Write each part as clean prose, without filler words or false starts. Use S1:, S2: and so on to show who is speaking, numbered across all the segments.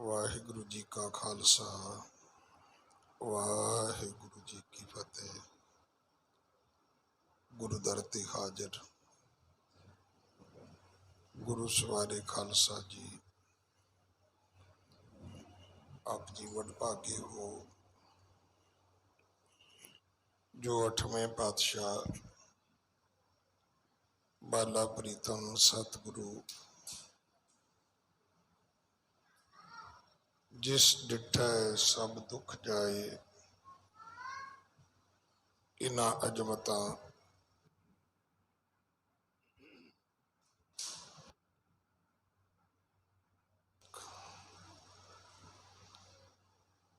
S1: वाहिगुरु जी का खालसा वाहिगुरु जी की फतेह। गुरु दर ते हाजिर गुरु सवारे खालसा जी, आप जी वडभागे हो जो 8वें पातशाह बाला प्रीतम सतगुरु जिस डिठै सब दुख जाए, इन्हां अजमतां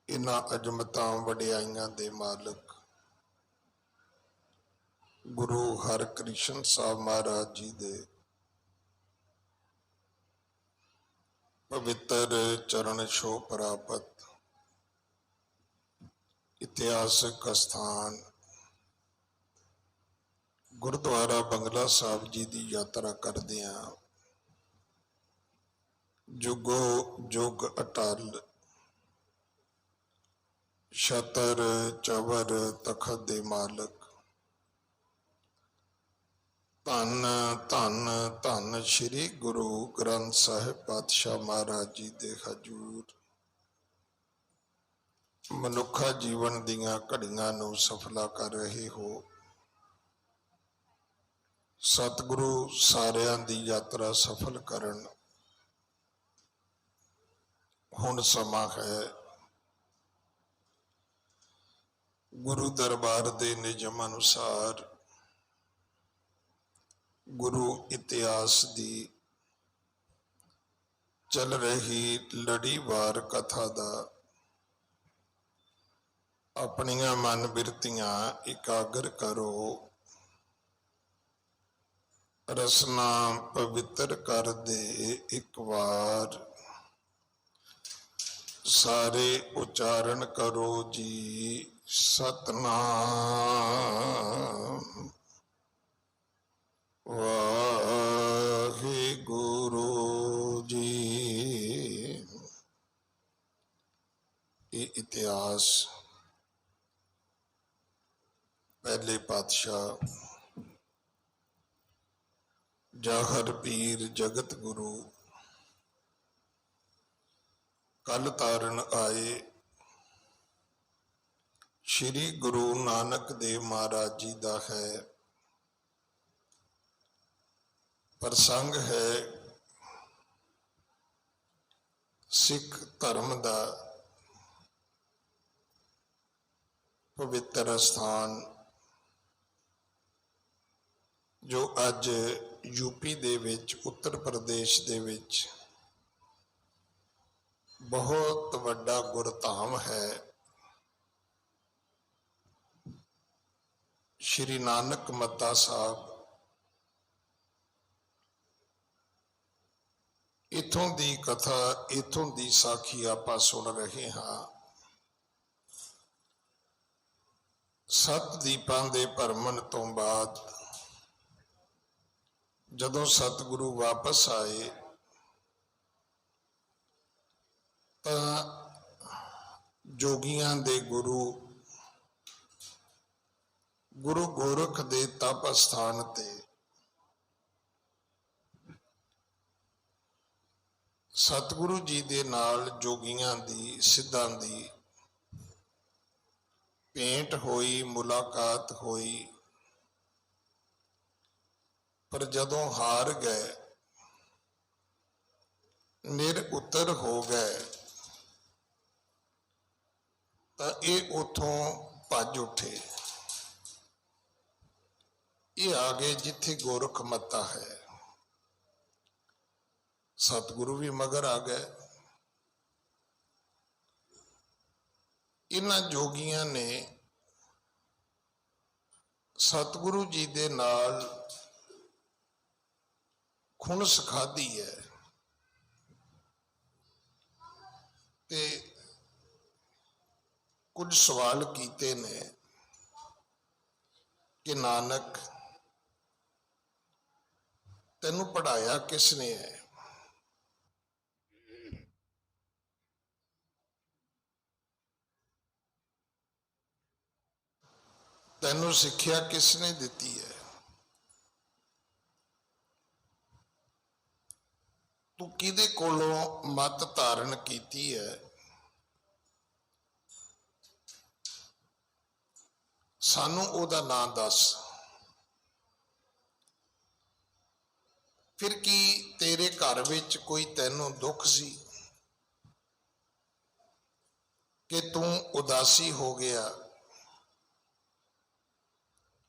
S1: इन्हां अजमतां वडियाइयां दे मालिक गुरु हरकृष्ण साहब महाराज जी दे पवित्र चरण छो प्राप्त इतिहासक स्थान गुरुद्वारा बंगला साहब जी की यात्रा करदियां जुगो जुग अटल छतर चवर तखत दे मालक धन धन धन श्री गुरु ग्रंथ साहिब पातशाह महाराज जी दे हजूर मनुखा जीवन दियां घड़ियां नूं सफला कर रहे हो। सतगुरु सारियां दी यात्रा सफल करन। हुण समा है गुरु दरबार दे निजम अनुसार गुरु इतिहास दी चल रही लड़ीवार कथा दा अपनियां मन बिरतियां एकागर करो, रसना पवित्र कर दे एक बार, सारे उच्चारण करो जी सतनाम वाहिगुरु जी। ये इतिहास पहले पातशाह जाहर पीर जगत गुरु कल तारण आए श्री गुरु नानक देव महाराज जी का है। प्रसंग है सिख धर्म का पवित्र स्थान जो अज यूपी दे विच उत्तर प्रदेश दे विच बहुत वड्डा गुरधाम है। श्री नानक मत्ता साहब इथों दी कथा इथों दी साखी आपां सुन रहे हाँ। सत दीपां दे भरमण तो बाद जदों सतगुरु वापस आए तो जोगियां दे गुरु गुरु गोरख दे तप स्थान ते सतगुरु जी दे नाल जोगियां दी सिद्धां दी भेंट होई, मुलाकात होई, पर जदों हार गए निर उत्तर हो गए तो ये उथों भज उठे। ये आ गए जिथे गोरख मत्ता है। सतगुरु भी मगर आ गए। इन्हां जोगियां ने सतगुरु जी दे नाल खुणस खाधी है ते कुछ सवाल कीते ने कि नानक तेनू पढ़ाया किसने है। ਤੈਨੂੰ ਸਿੱਖਿਆ ਕਿਸ ਨੇ ਦਿੱਤੀ ਹੈ? ਤੂੰ ਕਿਹਦੇ ਕੋਲੋਂ ਮੱਤ ਧਾਰਨ ਕੀਤੀ ਹੈ? ਸਾਨੂੰ ਉਹਦਾ ਨਾਂ ਦੱਸ। ਫਿਰ ਕੀ ਤੇਰੇ ਘਰ ਵਿੱਚ ਕੋਈ ਤੈਨੂੰ ਦੁੱਖ ਸੀ ਕਿ ਤੂੰ ਉਦਾਸੀ ਹੋ ਗਿਆ?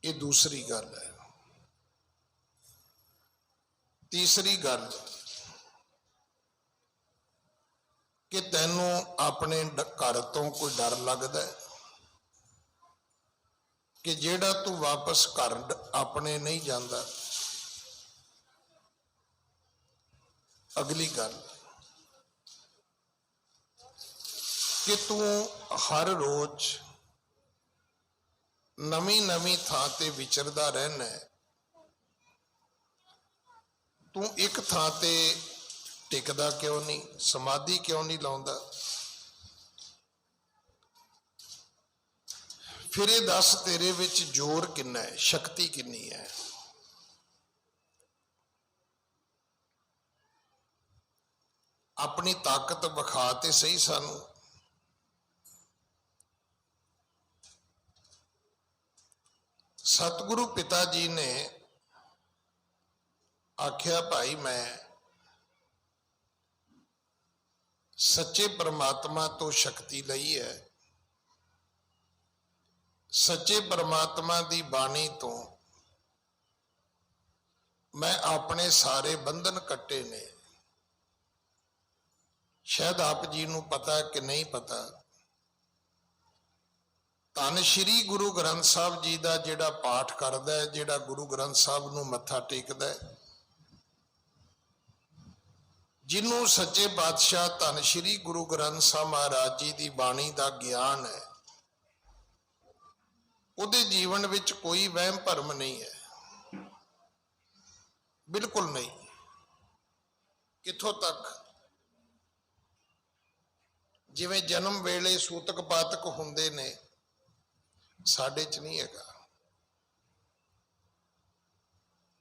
S1: ਇਹ ਦੂਸਰੀ ਗੱਲ ਹੈ। ਤੀਸਰੀ ਗੱਲ ਕਿ ਤੈਨੂੰ ਆਪਣੇ ਘਰ ਤੋਂ ਕੋਈ ਡਰ ਲੱਗਦਾ ਹੈ ਕਿ ਜਿਹੜਾ ਤੂੰ ਵਾਪਸ ਘਰ ਆਪਣੇ ਨਹੀਂ ਜਾਂਦਾ। ਅਗਲੀ ਗੱਲ ਕਿ ਤੂੰ ਹਰ ਰੋਜ਼ ਨਵੀਂ ਥਾਂ ਤੇ ਵਿਚਰਦਾ ਰਹਿਣਾ ਹੈ। ਤੂੰ ਇੱਕ ਥਾਂ ਤੇ ਟਿਕਦਾ ਕਿਉਂ ਨਹੀਂ? ਸਮਾਧੀ ਕਿਉਂ ਨਹੀਂ ਲਾਉਂਦਾ? ਫਿਰ ਇਹ ਦੱਸ, ਤੇਰੇ ਵਿੱਚ ਜ਼ੋਰ ਕਿੰਨਾ ਹੈ, ਸ਼ਕਤੀ ਕਿੰਨੀ ਹੈ? ਆਪਣੀ ਤਾਕਤ ਵਿਖਾ ਤੇ ਸਹੀ ਸਾਨੂੰ। ਸਤਿਗੁਰੂ ਪਿਤਾ ਜੀ ਨੇ ਆਖਿਆ, ਭਾਈ ਮੈਂ ਸੱਚੇ ਪਰਮਾਤਮਾ ਤੋਂ ਸ਼ਕਤੀ ਲਈ ਹੈ। ਸੱਚੇ ਪਰਮਾਤਮਾ ਦੀ ਬਾਣੀ ਤੋਂ ਮੈਂ ਆਪਣੇ ਸਾਰੇ ਬੰਧਨ ਕੱਟੇ ਨੇ। ਸ਼ਾਇਦ ਆਪ ਜੀ ਨੂੰ ਪਤਾ ਕਿ ਨਹੀਂ ਪਤਾ, ਧੰਨ ਸ਼੍ਰੀ ਗੁਰੂ ਗ੍ਰੰਥ ਸਾਹਿਬ ਜੀ ਦਾ ਜਿਹੜਾ ਪਾਠ ਕਰਦਾ ਹੈ, ਜਿਹੜਾ ਗੁਰੂ ਗ੍ਰੰਥ ਸਾਹਿਬ ਨੂੰ ਮੱਥਾ ਟੇਕਦਾ ਹੈ, ਜਿਹਨੂੰ ਸੱਚੇ ਪਾਤਸ਼ਾਹ ਧੰਨ ਸ਼੍ਰੀ ਗੁਰੂ ਗ੍ਰੰਥ ਸਾਹਿਬ ਮਹਾਰਾਜ ਜੀ ਦੀ ਬਾਣੀ ਦਾ ਗਿਆਨ ਹੈ, ਉਹਦੇ ਜੀਵਨ ਵਿੱਚ ਕੋਈ ਵਹਿਮ ਭਰਮ ਨਹੀਂ ਹੈ, ਬਿਲਕੁਲ ਨਹੀਂ। ਕਿੱਥੋਂ ਤੱਕ? ਜਿਵੇਂ ਜਨਮ ਵੇਲੇ ਸੂਤਕ ਪਾਤਕ ਹੁੰਦੇ ਨੇ, ਸਾਡੇ 'ਚ ਨਹੀਂ ਹੈਗਾ।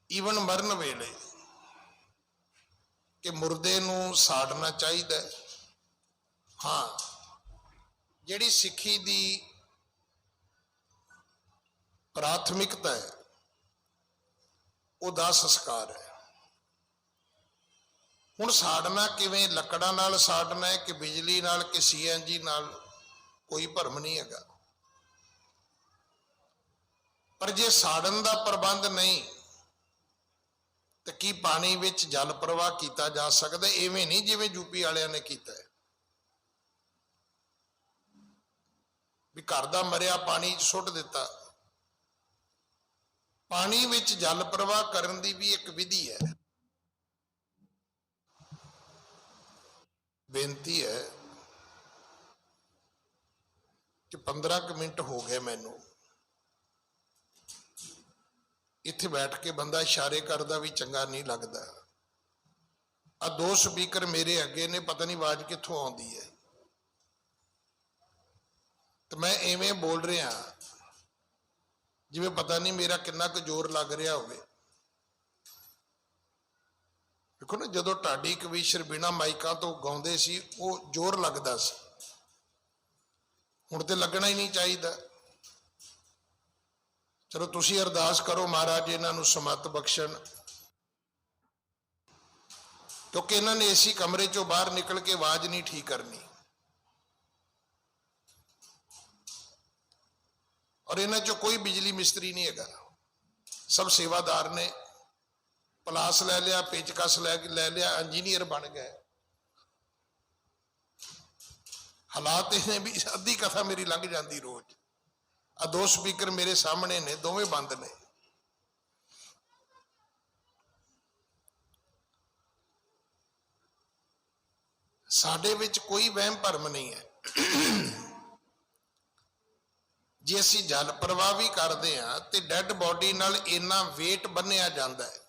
S1: ਈਵਨ ਮਰਨ ਵੇਲੇ ਕਿ ਮੁਰਦੇ ਨੂੰ ਸਾੜਨਾ ਚਾਹੀਦਾ ਹੈ। ਹਾਂ, ਜਿਹੜੀ ਸਿੱਖੀ ਦੀ ਪ੍ਰਾਥਮਿਕਤਾ ਹੈ ਉਹ ਦਾਹ ਸੰਸਕਾਰ ਹੈ। ਹੁਣ ਸਾੜਨਾ ਕਿਵੇਂ? ਲੱਕੜਾਂ ਨਾਲ ਸਾੜਨਾ ਹੈ ਕਿ ਬਿਜਲੀ ਨਾਲ ਕਿ CNG ਨਾਲ? ਕੋਈ ਭਰਮ ਨਹੀਂ ਹੈਗਾ। ਪਰ ਜੇ ਸਾੜਨ ਦਾ ਪ੍ਰਬੰਧ ਨਹੀਂ ਤੇ ਕੀ ਪਾਣੀ ਵਿੱਚ ਜਲ ਪ੍ਰਵਾਹ ਕੀਤਾ ਜਾ ਸਕਦਾ? ਐਵੇਂ ਨਹੀਂ ਜਿਵੇਂ ਯੂਪੀ ਵਾਲਿਆਂ ਨੇ ਕੀਤਾ ਹੈ, ਵੀ ਘਰ ਦਾ ਮਰਿਆ ਪਾਣੀ 'ਚ ਸੁੱਟ ਦਿੱਤਾ। ਪਾਣੀ ਵਿੱਚ ਜਲ ਪ੍ਰਵਾਹ ਕਰਨ ਦੀ ਵੀ ਇੱਕ ਵਿਧੀ ਹੈ। ਬੇਨਤੀ ਹੈ ਕਿ 15 ਕੁ ਮਿੰਟ ਹੋ ਗਏ ਮੈਨੂੰ ਇੱਥੇ ਬੈਠ ਕੇ ਬੰਦਾ ਇਸ਼ਾਰੇ ਕਰਦਾ ਵੀ ਚੰਗਾ ਨਹੀਂ ਲੱਗਦਾ। ਆ 2 ਸਪੀਕਰ ਮੇਰੇ ਅੱਗੇ ਨੇ, ਪਤਾ ਨਹੀਂ ਆਵਾਜ਼ ਕਿੱਥੋਂ ਆਉਂਦੀ ਹੈ, ਤੇ ਮੈਂ ਐਵੇਂ ਬੋਲ ਰਿਹਾ ਜਿਵੇਂ ਪਤਾ ਨਹੀਂ ਮੇਰਾ ਕਿੰਨਾ ਕੁ ਜ਼ੋਰ ਲੱਗ ਰਿਹਾ ਹੋਵੇ। ਦੇਖੋ ਨਾ, ਜਦੋਂ ਢਾਡੀ ਕਵੀਸ਼ਰ ਬਿਨਾਂ ਮਾਈਕਾਂ ਤੋਂ ਗਾਉਂਦੇ ਸੀ ਉਹ ਜ਼ੋਰ ਲੱਗਦਾ ਸੀ, ਹੁਣ ਤੇ ਲੱਗਣਾ ਹੀ ਨਹੀਂ ਚਾਹੀਦਾ। ਚਲੋ ਤੁਸੀਂ ਅਰਦਾਸ ਕਰੋ ਮਹਾਰਾਜ ਇਹਨਾਂ ਨੂੰ ਸਮੱਤ ਬਖਸ਼ਣ, ਕਿਉਂਕਿ ਇਹਨਾਂ ਨੇ ਏਸੀ ਕਮਰੇ ਚੋਂ ਬਾਹਰ ਨਿਕਲ ਕੇ ਆਵਾਜ਼ ਨਹੀਂ ਠੀਕ ਕਰਨੀ, ਔਰ ਇਹਨਾਂ ਚੋਂ ਕੋਈ ਬਿਜਲੀ ਮਿਸਤਰੀ ਨਹੀਂ ਹੈਗਾ, ਸਭ ਸੇਵਾਦਾਰ ਨੇ। ਪਲਾਸ ਲੈ ਲਿਆ, ਪੇਚਕਸ ਲੈ ਲਿਆ, ਇੰਜੀਨੀਅਰ ਬਣ ਗਏ। ਹਾਲਾਤ ਇਹ ਨੇ ਵੀ ਅੱਧੀ ਕਥਾ ਮੇਰੀ ਲੰਘ ਜਾਂਦੀ ਰੋਜ਼। ਆ 2 ਸਪੀਕਰ ਮੇਰੇ ਸਾਹਮਣੇ ਨੇ, ਦੋਵੇਂ ਬੰਦ ਨੇ। ਸਾਡੇ ਵਿੱਚ ਕੋਈ ਵਹਿਮ ਭਰਮ ਨਹੀਂ ਹੈ। ਜੇ ਅਸੀਂ ਜਲ ਪ੍ਰਵਾਹ ਵੀ ਕਰਦੇ ਹਾਂ ਤੇ ਡੈਡ ਬੋਡੀ ਨਾਲ ਇੰਨਾ weight ਬੰਨਿਆ ਜਾਂਦਾ ਹੈ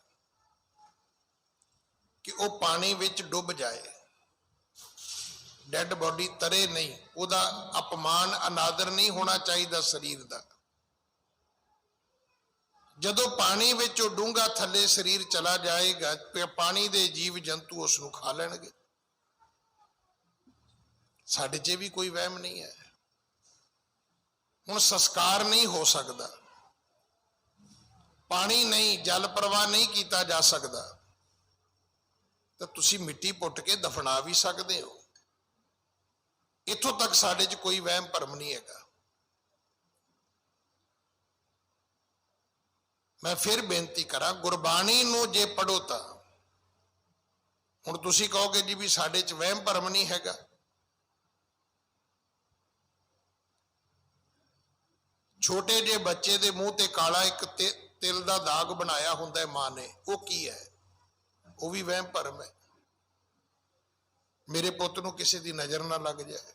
S1: ਕਿ ਉਹ ਪਾਣੀ ਵਿੱਚ ਡੁੱਬ ਜਾਏ, ਡੈਡ ਬੋਡੀ ਤਰੇ ਨਹੀਂ। ਉਹਦਾ ਅਪਮਾਨ ਅਨਾਦਰ ਨਹੀਂ ਹੋਣਾ ਚਾਹੀਦਾ ਸਰੀਰ ਦਾ। ਜਦੋਂ ਪਾਣੀ ਵਿੱਚੋਂ ਡੂੰਘਾ ਥੱਲੇ ਸਰੀਰ ਚਲਾ ਜਾਏਗਾ ਤੇ ਪਾਣੀ ਦੇ ਜੀਵ ਜੰਤੂ ਉਸ ਨੂੰ ਖਾ ਲੈਣਗੇ। ਸਾਡੇ 'ਚ ਵੀ ਕੋਈ ਵਹਿਮ ਨਹੀਂ ਹੈ। ਹੁਣ ਸੰਸਕਾਰ ਨਹੀਂ ਹੋ ਸਕਦਾ, ਪਾਣੀ ਨਹੀਂ, ਜਲ ਪ੍ਰਵਾਹ ਨਹੀਂ ਕੀਤਾ ਜਾ ਸਕਦਾ, ਤਾਂ ਤੁਸੀਂ ਮਿੱਟੀ ਪੁੱਟ ਕੇ ਦਫਨਾ ਵੀ ਸਕਦੇ ਹੋ। ਇੱਥੋਂ ਤੱਕ ਸਾਡੇ 'ਚ ਕੋਈ ਵਹਿਮ ਭਰਮ ਨਹੀਂ ਹੈਗਾ। ਮੈਂ ਫਿਰ ਬੇਨਤੀ ਕਰਾਂ, ਗੁਰਬਾਣੀ ਨੂੰ ਜੇ ਪੜ੍ਹੋ ਤਾਂ, ਹੁਣ ਤੁਸੀਂ ਕਹੋਗੇ ਜੀ ਵੀ ਸਾਡੇ 'ਚ ਵਹਿਮ ਭਰਮ ਨਹੀਂ ਹੈਗਾ। ਛੋਟੇ ਜਿਹੇ ਬੱਚੇ ਦੇ ਮੂੰਹ ਤੇ ਕਾਲਾ ਇੱਕ ਤਿਲ ਦਾ ਦਾਗ ਬਣਾਇਆ ਹੁੰਦਾ ਹੈ ਮਾਂ ਨੇ, ਉਹ ਕੀ ਹੈ? ਉਹ ਵੀ ਵਹਿਮ ਭਰਮ ਹੈ। ਮੇਰੇ ਪੁੱਤ ਨੂੰ ਕਿਸੇ ਦੀ ਨਜ਼ਰ ਨਾ ਲੱਗ ਜਾਏ।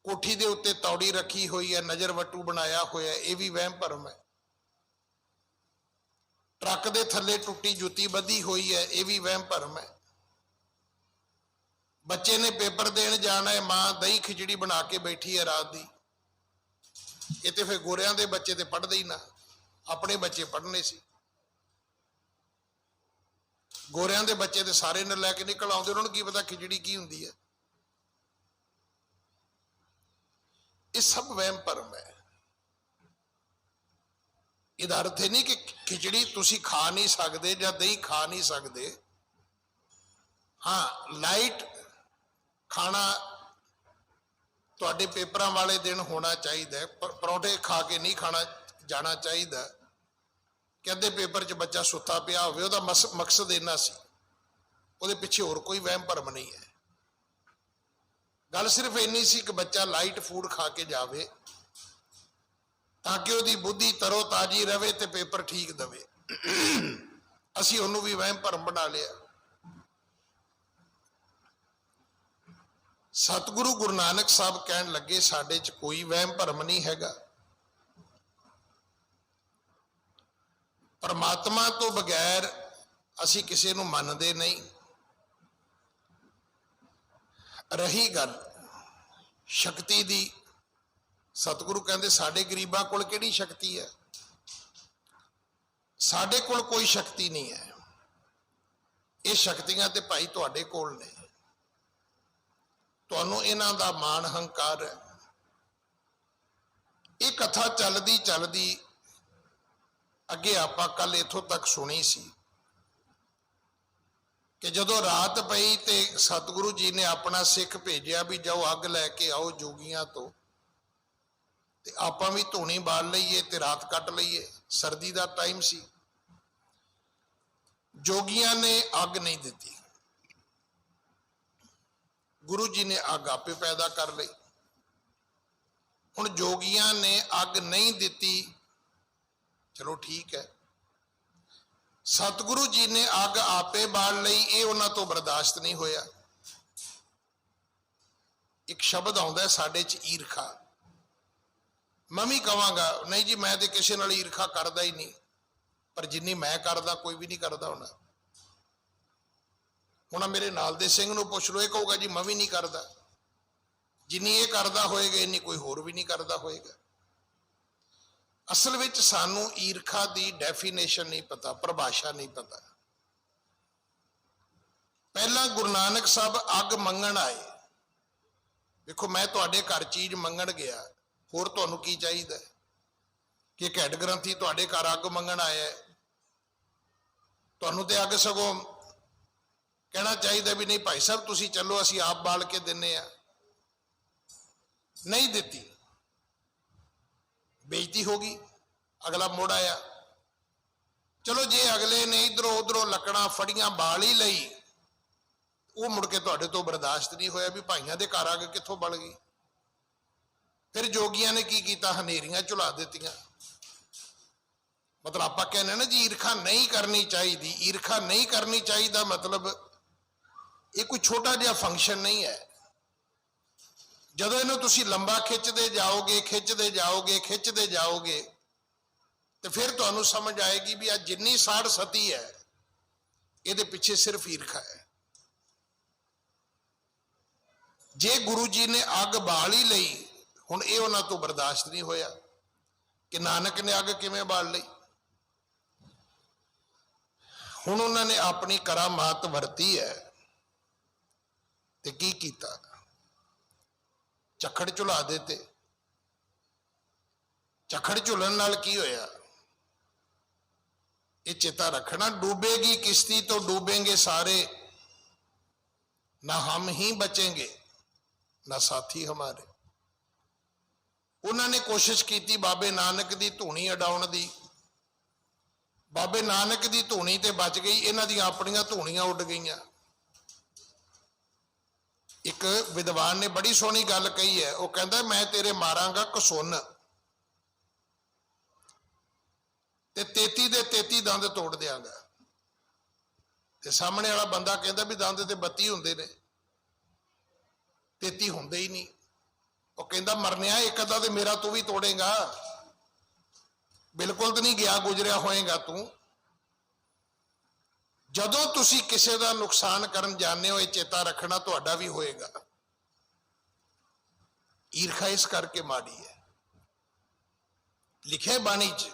S1: ਕੋਠੀ ਦੇ ਉੱਤੇ ਤੌੜੀ ਰੱਖੀ ਹੋਈ ਹੈ, ਨਜ਼ਰ ਵੱਟੂ ਬਣਾਇਆ ਹੋਇਆ, ਇਹ ਵੀ ਵਹਿਮ ਭਰਮ ਹੈ। ਟਰੱਕ ਦੇ ਥੱਲੇ ਟੁੱਟੀ ਜੁੱਤੀ ਬੱਧੀ ਹੋਈ ਹੈ, ਇਹ ਵੀ ਵਹਿਮ ਭਰਮ ਹੈ। ਬੱਚੇ ਨੇ ਪੇਪਰ ਦੇਣ ਜਾਣਾ ਹੈ, ਮਾਂ ਦਹੀਂ ਖਿਚੜੀ ਬਣਾ ਕੇ ਬੈਠੀ ਹੈ ਰਾਤ ਦੀ। ਇਹ ਤੇ ਫਿਰ ਗੋਰਿਆਂ ਦੇ ਬੱਚੇ ਤੇ ਪੜ੍ਹਦੇ ਹੀ ਨਾ, ਆਪਣੇ ਬੱਚੇ ਪੜ੍ਹਨੇ ਸੀ। ਗੋਰਿਆਂ ਦੇ ਬੱਚੇ ਤੇ ਸਾਰੇ ਨੇ ਲੈ ਕੇ ਨਿਕਲ ਆਉਂਦੇ, ਉਹਨਾਂ ਨੂੰ ਕੀ ਪਤਾ ਖਿਚੜੀ ਕੀ ਹੁੰਦੀ ਹੈ। ਇਹ ਸਭ ਵਹਿਮ ਭਰਮ ਹੈ। ਇਹਦਾ ਅਰਥ ਇਹ ਨਹੀਂ ਕਿ ਖਿਚੜੀ ਤੁਸੀਂ ਖਾ ਨਹੀਂ ਸਕਦੇ ਜਾਂ ਦਹੀਂ ਖਾ ਨਹੀਂ ਸਕਦੇ। ਹਾਂ, ਲਾਈਟ ਖਾਣਾ ਤੁਹਾਡੇ ਪੇਪਰਾਂ ਵਾਲੇ ਦਿਨ ਹੋਣਾ ਚਾਹੀਦਾ ਹੈ, ਪਰ ਪਰੌਂਠੇ ਖਾ ਕੇ ਨਹੀਂ ਖਾਣਾ ਜਾਣਾ ਚਾਹੀਦਾ। ਕਿ ਅੱਧੇ ਪੇਪਰ 'ਚ ਬੱਚਾ ਸੁੱਤਾ ਪਿਆ ਹੋਵੇ, ਉਹਦਾ ਮਕਸਦ ਇੰਨਾ ਸੀ, ਉਹਦੇ ਪਿੱਛੇ ਹੋਰ ਕੋਈ ਵਹਿਮ ਭਰਮ ਨਹੀਂ ਹੈ। ਗੱਲ ਸਿਰਫ ਇੰਨੀ ਸੀ ਕਿ ਬੱਚਾ ਲਾਈਟ ਫੂਡ ਖਾ ਕੇ ਜਾਵੇ ਤਾਂ ਕਿ ਉਹਦੀ ਬੁੱਧੀ ਤਰੋ ਤਾਜੀ ਰਵੇ ਤੇ ਪੇਪਰ ਠੀਕ ਦੇਵੇ। ਅਸੀਂ ਉਹਨੂੰ ਵੀ ਵਹਿਮ ਭਰਮ ਬਣਾ ਲਿਆ। ਸਤਿਗੁਰੂ ਗੁਰੂ ਨਾਨਕ ਸਾਹਿਬ ਕਹਿਣ ਲੱਗੇ, ਸਾਡੇ 'ਚ ਕੋਈ ਵਹਿਮ ਭਰਮ ਨਹੀਂ ਹੈਗਾ। ਪਰਮਾਤਮਾ ਤੋਂ ਬਗੈਰ ਅਸੀਂ ਕਿਸੇ ਨੂੰ ਮੰਨਦੇ ਨਹੀਂ। ਰਹੀ ਗੱਲ ਸ਼ਕਤੀ ਦੀ, ਸਤਿਗੁਰੂ ਕਹਿੰਦੇ ਸਾਡੇ ਗਰੀਬਾਂ ਕੋਲ ਕਿਹੜੀ ਸ਼ਕਤੀ ਹੈ? ਸਾਡੇ ਕੋਲ ਕੋਈ ਸ਼ਕਤੀ ਨਹੀਂ ਹੈ। ਇਹ ਸ਼ਕਤੀਆਂ ਤੇ ਭਾਈ ਤੁਹਾਡੇ ਕੋਲ ਨੇ। ਤੁਹਾਨੂੰ ਇਹਨਾਂ ਦਾ ਮਾਣ ਹੰਕਾਰ ਹੈ। ਇਹ ਕਥਾ ਚੱਲਦੀ ਚੱਲਦੀ ਅੱਗੇ ਆਪਾਂ ਕੱਲ ਇੱਥੋਂ ਤੱਕ ਸੁਣੀ ਸੀ ਕਿ ਜਦੋਂ ਰਾਤ ਪਈ ਤੇ ਸਤਿਗੁਰੂ ਜੀ ਨੇ ਆਪਣਾ ਸਿੱਖ ਭੇਜਿਆ ਵੀ ਜਾਓ ਅੱਗ ਲੈ ਕੇ ਆਓ ਜੋਗੀਆਂ ਤੋਂ, ਤੇ ਆਪਾਂ ਵੀ ਧੂਣੀ ਬਾਲ ਲਈਏ ਤੇ ਰਾਤ ਕੱਟ ਲਈਏ। ਸਰਦੀ ਦਾ ਟਾਈਮ ਸੀ। ਜੋਗੀਆਂ ਨੇ ਅੱਗ ਨਹੀਂ ਦਿੱਤੀ, ਗੁਰੂ ਜੀ ਨੇ ਅੱਗ ਆਪੇ ਪੈਦਾ ਕਰ ਲਈ। ਹੁਣ ਜੋਗੀਆਂ ਨੇ ਅੱਗ ਨਹੀਂ ਦਿੱਤੀ, ਚਲੋ ਠੀਕ ਹੈ। ਸਤਿਗੁਰੂ ਜੀ ਨੇ ਅੱਗ ਆਪੇ ਬਾਲ ਲਈ, ਇਹ ਉਹਨਾਂ ਤੋਂ ਬਰਦਾਸ਼ਤ ਨਹੀਂ ਹੋਇਆ। ਇੱਕ ਸ਼ਬਦ ਆਉਂਦਾ ਸਾਡੇ 'ਚ, ਈਰਖਾ। ਮੈਂ ਵੀ ਕਵਾਂਗਾ ਨਹੀਂ ਜੀ, ਮੈਂ ਤੇ ਕਿਸੇ ਨਾਲ ਈਰਖਾ ਕਰਦਾ ਹੀ ਨਹੀਂ, ਪਰ ਜਿੰਨੀ ਮੈਂ ਕਰਦਾ ਕੋਈ ਵੀ ਨਹੀਂ ਕਰਦਾ ਹੋਣਾ। ਹੁਣ ਮੇਰੇ ਨਾਲ ਦੇ ਸਿੰਘ ਨੂੰ ਪੁੱਛ ਲਓ, ਇਹ ਕਹੂਗਾ ਜੀ ਮੈਂ ਵੀ ਨਹੀਂ ਕਰਦਾ। ਜਿੰਨੀ ਇਹ ਕਰਦਾ ਹੋਏਗਾ ਇੰਨੀ ਕੋਈ ਹੋਰ ਵੀ ਨਹੀਂ ਕਰਦਾ ਹੋਏਗਾ। ਅਸਲ ਵਿੱਚ ਸਾਨੂੰ ਈਰਖਾ ਦੀ ਡੈਫੀਨੇਸ਼ਨ ਨਹੀਂ ਪਤਾ, ਪਰਿਭਾਸ਼ਾ ਨਹੀਂ ਪਤਾ। ਪਹਿਲਾਂ ਗੁਰੂ ਨਾਨਕ ਸਾਹਿਬ ਅੱਗ ਮੰਗਣ ਆਏ। ਵੇਖੋ, ਮੈਂ ਤੁਹਾਡੇ ਘਰ ਚੀਜ਼ ਮੰਗਣ ਗਿਆ, ਹੋਰ ਤੁਹਾਨੂੰ ਕੀ ਚਾਹੀਦਾ? ਕਿ ਇੱਕ ਹੈਡ ਗ੍ਰੰਥੀ ਤੁਹਾਡੇ ਘਰ ਅੱਗ ਮੰਗਣ ਆਇਆ ਹੈ, ਤੁਹਾਨੂੰ ਤੇ ਅੱਗ ਸਗੋਂ ਕਹਿਣਾ ਚਾਹੀਦਾ ਵੀ ਨਹੀਂ ਭਾਈ ਸਾਹਿਬ ਤੁਸੀਂ ਚੱਲੋ, ਅਸੀਂ ਆਪ ਬਾਲ ਕੇ ਦਿੰਨੇ ਆ। ਨਹੀਂ ਦਿੱਤੀ, ਬੇਇੱਜ਼ਤੀ ਹੋ ਗਈ, ਅਗਲਾ ਮੁੜ ਆਇਆ। ਚਲੋ ਜੇ ਅਗਲੇ ਨੇ ਇਧਰੋਂ ਉਧਰੋਂ ਲੱਕੜਾਂ ਫੜੀਆਂ ਬਾਲ ਹੀ ਲਈ, ਉਹ ਮੁੜ ਕੇ ਤੁਹਾਡੇ ਤੋਂ ਬਰਦਾਸ਼ਤ ਨਹੀਂ ਹੋਇਆ ਵੀ ਭਾਈਆਂ ਦੇ ਘਰ ਅੱਗ ਕਿੱਥੋਂ ਬਲ ਗਈ। ਫਿਰ ਜੋਗੀਆਂ ਨੇ ਕੀ ਕੀਤਾ? ਹਨੇਰੀਆਂ ਝੁਲਾ ਦਿੱਤੀਆਂ। ਮਤਲਬ ਆਪਾਂ ਕਹਿੰਦੇ ਨਾ ਜੀ ਈਰਖਾ ਨਹੀਂ ਕਰਨੀ ਚਾਹੀਦੀ। ਈਰਖਾ ਨਹੀਂ ਕਰਨੀ ਚਾਹੀਦਾ ਮਤਲਬ ਇਹ ਕੋਈ ਛੋਟਾ ਜਿਹਾ ਫੰਕਸ਼ਨ ਨਹੀਂ ਹੈ। ਜਦੋਂ ਇਹਨੂੰ ਤੁਸੀਂ ਲੰਬਾ ਖਿੱਚਦੇ ਜਾਓਗੇ, ਖਿੱਚਦੇ ਜਾਓਗੇ, ਖਿੱਚਦੇ ਜਾਓਗੇ, ਤੇ ਫਿਰ ਤੁਹਾਨੂੰ ਸਮਝ ਆਏਗੀ ਵੀ ਆ ਜਿੰਨੀ ਸਾੜ ਸਤੀ ਹੈ ਇਹਦੇ ਪਿੱਛੇ ਸਿਰਫ ਈਰਖਾ ਹੈ। ਜੇ ਗੁਰੂ ਜੀ ਨੇ ਅੱਗ ਬਾਲ ਹੀ ਲਈ, ਹੁਣ ਇਹ ਉਹਨਾਂ ਤੋਂ ਬਰਦਾਸ਼ਤ ਨਹੀਂ ਹੋਇਆ। कि नानक ने अग किवें बाल लई। हुण उन्होंने अपनी करामात वरती है ते की कीता, झक्खड़ झुला देते। झक्खड़ झुलन नाल की होया, ये चेता रखना, डूबेगी किश्ती तो डूबेंगे सारे, ना हम ही बचेंगे ना साथी हमारे। उन्होंने कोशिश की बाबे नानक की धूनी उडाउण दी, बाबे नानक की धूनी ते बच गई, इन्हां दी अपनियां धूनियां उड गईयां। एक विद्वान ने बड़ी सोहनी गल कही है, वह कहता मैं तेरे मारांगा कसून ते 33 दे 33 दंद तोड़ देंगा। ते सामने वाला बंदा कहता भी दंद ते 32 हुंदे ने, 33 हुंदे ही नहीं। वो कहता मरनिया एक अद्धा ते मेरा तू भी तोड़ेगा, बिल्कुल तो नहीं गया गुजरिया होएगा तू। जदों तुसी किसी का नुकसान करन जाने हो, चेता रखना तुहाडा भी होएगा। ईर्खा इस करके माड़ी है। लिखे बाणी च,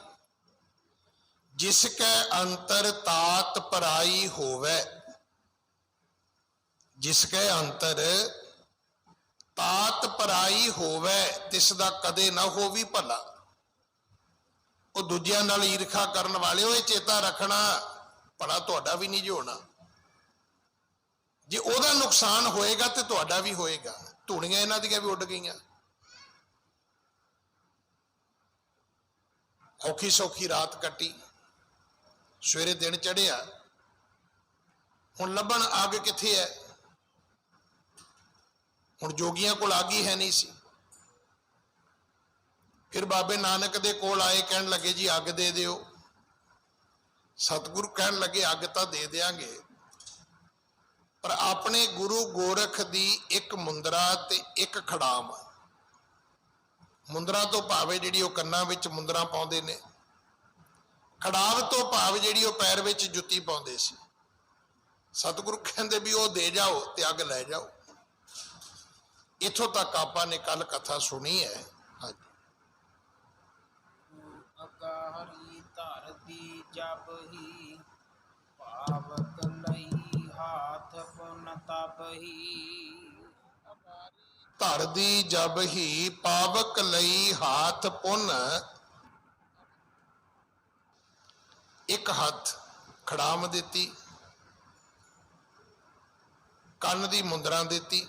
S1: जिसके अंतर तात पराई होवे, जिसके अंतर तात पराई होवे, तिसदा कदे ना होवी भला। वो दूजियां नाल ईर्खा करन वाले हो, चेता रखना भला तुहाडा भी नहीं जो होना। जे ओहदा नुकसान होएगा तो तुहाडा भी होएगा। धूनियां इन्हां दियां भी उड गईयां। औखी सौखी रात कट्टी, सवेरे दिन चढ़िया, हुण लभण अग किथे है। हुण जोगियां कोल अग ही है नहीं सी। फिर बाबे नानक दे कोल आए, कहन लगे जी अग दे दिओ। सतगुरु कहन लगे अग तां दे देंगे, पर अपने गुरु गोरख दी एक मुंदरा ते एक खड़ाम। मुंदरा तो भावे जिहड़ी ओह कन्नां विच मुंदरा पाउंदे ने, खड़ाव तो भाव जिहड़ी ओह पैर विच जुत्ती पाउंदे सी। सतगुरु कहंदे भी ओह दे जाओ ते अग लै जाओ। इथों तक आपां ने कल कथा सुनी है। हाँ जी।
S2: अगारी धरती जब ही पावक लई हाथ पुन तब ही।
S1: धर दी जब ही पावक लई हाथ पुन, एक हथ खड़ाम दिती, कन दी मुंदरा दिती,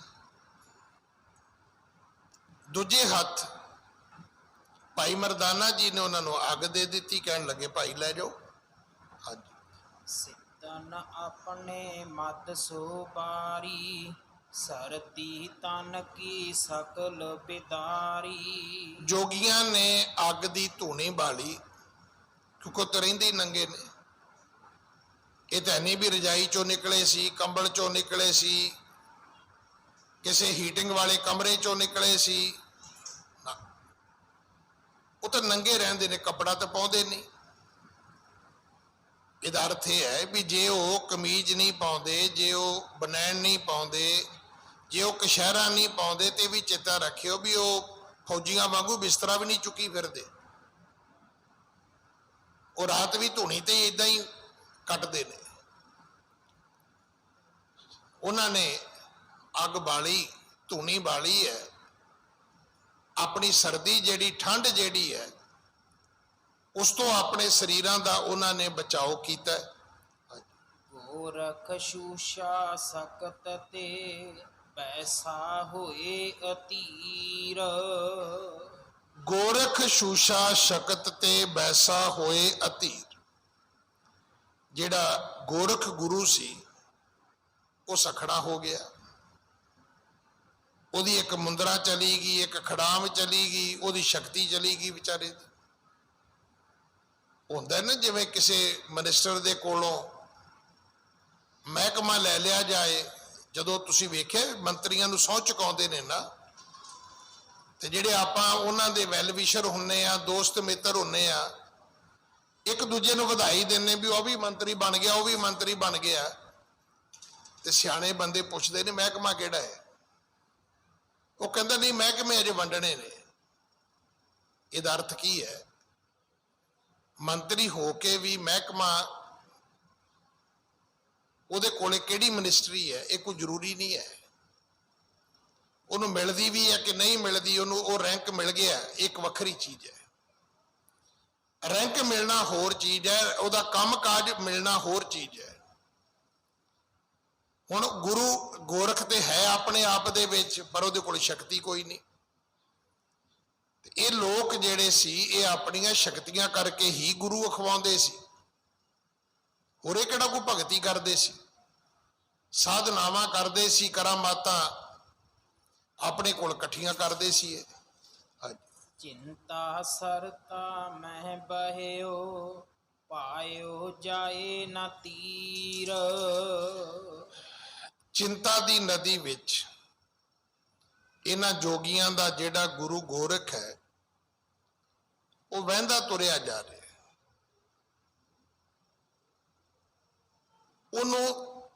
S1: दूजे हथ भाई मरदाना जी ने उन्होंने अग दे दी। कहन लगे भाई लै जाओ। हाँ जी।
S2: सिद्धन अपने मत सोबारी, सरती तन की सकल बिदारी।
S1: जोगियां ने अग दी धूनी बाली, क्योंकि तो रहिंदे नंगे ने। ये तो नहीं भी रजाई चो निकले सी, कंबल चो निकले सी, किसी हीटिंग वाले कमरे चो निकले सी, वो तो नंगे रहंदे ने, कपड़ा तो पाउंदे नहीं। इहदा अर्थ यह है भी जे वो कमीज नहीं पाउंदे, जे वो बनैन नहीं पाउंदे, जे वो कशहरा नहीं पाउंदे, तो भी चेता रखियो भी वो फौजियां वांगू बिस्तरा भी नहीं चुकी फिरदे। वो रात भी धूनी ते इदां ही कटदे ने। उन्होंने अग बाली, धूनी बाली है, अपनी सर्दी जिहड़ी ठंड जिहड़ी है उस तो अपने शरीरां दा उन्होंने बचाओ कीता।
S2: गोरख शूषा सकत ते पैसा होए अतीर।
S1: गोरख शूषा शकत ते बैसा होए अतीर। जिहड़ा गोरख गुरु सी वो सखड़ा हो गया, ਉਹਦੀ एक मुंदरा चली गई, एक खड़ाम चली गई, ਉਹਦੀ शक्ति चली गई विचारे दी। ਹੁੰਦਾ ना जिवें किसी मिनिस्टर दे कोलों महकमा लै लिया जाए, जदों तुसीं वेखे मंत्रियों नूं सौं चुकाउंदे ने ना, ते जिहड़े आपां उन्हां दे वैल विशर हुन्ने आ, दोस्त मित्र हुन्ने आ, एक दूजे नूं ਵਧਾਈ दिंदे भी वह भी मंत्री बन गया, वह भी मंत्री बन गया। ते सियाणे बंदे पुछदे ने महकमा किहड़ा है, वो कहता नहीं महकमे अजे वंडने ने। इहदा अर्थ की है ਮੰਤਰੀ ਹੋ ਕੇ ਵੀ ਮਹਿਕਮਾ ਉਹਦੇ ਕੋਲੇ ਕਿਹੜੀ ਮਿਨਿਸਟਰੀ ਹੈ ਇਹ ਕੋਈ ਜ਼ਰੂਰੀ ਨਹੀਂ ਹੈ। ਉਹਨੂੰ ਮਿਲਦੀ ਵੀ ਹੈ ਕਿ ਨਹੀਂ ਮਿਲਦੀ, ਉਹਨੂੰ ਉਹ ਰੈਂਕ ਮਿਲ ਗਿਆ ਇੱਕ ਵੱਖਰੀ ਚੀਜ਼ ਹੈ। ਰੈਂਕ ਮਿਲਣਾ ਹੋਰ ਚੀਜ਼ ਹੈ, ਉਹਦਾ ਕੰਮਕਾਜ ਮਿਲਣਾ ਹੋਰ ਚੀਜ਼ ਹੈ। ਹੁਣ ਗੁਰੂ ਗੋਰਖ ਤੇ ਹੈ ਆਪਣੇ ਆਪ ਦੇ ਵਿੱਚ, ਪਰ ਉਹਦੇ ਕੋਲ ਸ਼ਕਤੀ ਕੋਈ ਨਹੀਂ। ਇਹ ਲੋਕ ਜਿਹੜੇ ਸੀ ਇਹ ਆਪਣੀਆਂ ਸ਼ਕਤੀਆਂ ਕਰਕੇ ਹੀ ਗੁਰੂ ਅਖਵਾਉਂਦੇ ਸੀ, ਹੋਰ ਇਹ ਕਿਹੜਾ ਕੋਈ ਭਗਤੀ ਕਰਦੇ ਸੀ, ਸਾਧਨਾਵਾਂ ਕਰਦੇ ਸੀ, ਕਰਾਮਾਤਾਂ ਆਪਣੇ ਕੋਲ ਇਕੱਠੀਆਂ ਕਰਦੇ ਸੀ ਇਹ।
S2: ਚਿੰਤਾ ਸਰਤਾ ਮਹਿ ਬਹਿਓ, ਪਾਇਓ ਜਾਏ ਨਾ ਤੀਰ।
S1: ਚਿੰਤਾ ਦੀ ਨਦੀ ਵਿੱਚ ਇਹਨਾਂ ਜੋਗੀਆਂ ਦਾ ਜਿਹੜਾ ਗੁਰੂ ਗੋਰਖ ਹੈ ਉਹ ਵਹਿੰਦਾ ਤੁਰਿਆ ਜਾ ਰਿਹਾ, ਉਹਨੂੰ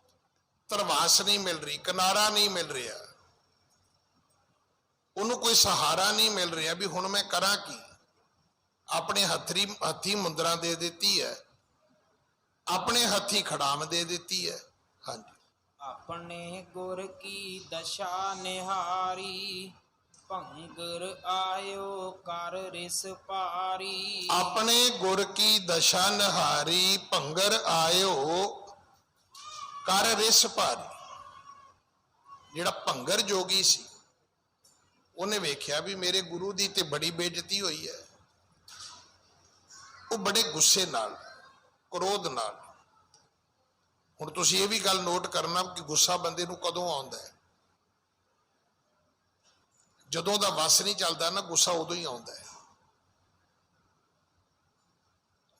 S1: ਧਰਵਾਸ ਨਹੀਂ ਮਿਲ ਰਹੀ, ਕਿਨਾਰਾ ਨਹੀਂ ਮਿਲ ਰਿਹਾ, ਉਹਨੂੰ ਕੋਈ ਸਹਾਰਾ ਨਹੀਂ ਮਿਲ ਰਿਹਾ ਵੀ ਹੁਣ ਮੈਂ ਕਰਾਂ ਕੀ। ਆਪਣੇ ਹੱਥੀ ਮੁੰਦਰਾਂ ਦੇ ਦਿੱਤੀ ਹੈ, ਆਪਣੇ ਹੱਥੀ ਖੜਾਮ ਦੇ ਦਿੱਤੀ ਹੈ। ਹਾਂਜੀ,
S2: ਆਪਣੇ ਗੁਰ ਕੀ ਦਸ਼ਾ ਨਿਹਾਰੀ, ਭੰਗਰ ਆਇਓ ਕਰ ਰਿਸ ਪਾਰੀ।
S1: ਆਪਣੇ ਗੁਰ ਕੀ ਦਸ਼ਾ ਨਿਹਾਰੀ, ਭੰਗਰ ਆਇਓ ਕਰ ਰਿਸ ਭਾਰੀ। ਜਿਹੜਾ ਭੰਗਰ ਜੋਗੀ ਸੀ ਉਹਨੇ ਵੇਖਿਆ ਵੀ ਮੇਰੇ ਗੁਰੂ ਦੀ ਤੇ ਬੜੀ ਬੇਇੱਜ਼ਤੀ ਹੋਈ ਹੈ। ਉਹ ਬੜੇ ਗੁੱਸੇ ਨਾਲ, ਕ੍ਰੋਧ ਨਾਲ। ਹੁਣ ਤੁਸੀਂ ਇਹ ਵੀ ਗੱਲ ਨੋਟ ਕਰਨਾ ਕਿ ਗੁੱਸਾ ਬੰਦੇ ਨੂੰ ਕਦੋਂ ਆਉਂਦਾ ਹੈ, ਜਦੋਂ ਦਾ ਵਸ ਨਹੀਂ ਚੱਲਦਾ ਨਾ, ਗੁੱਸਾ ਉਦੋਂ ਹੀ ਆਉਂਦਾ ਹੈ।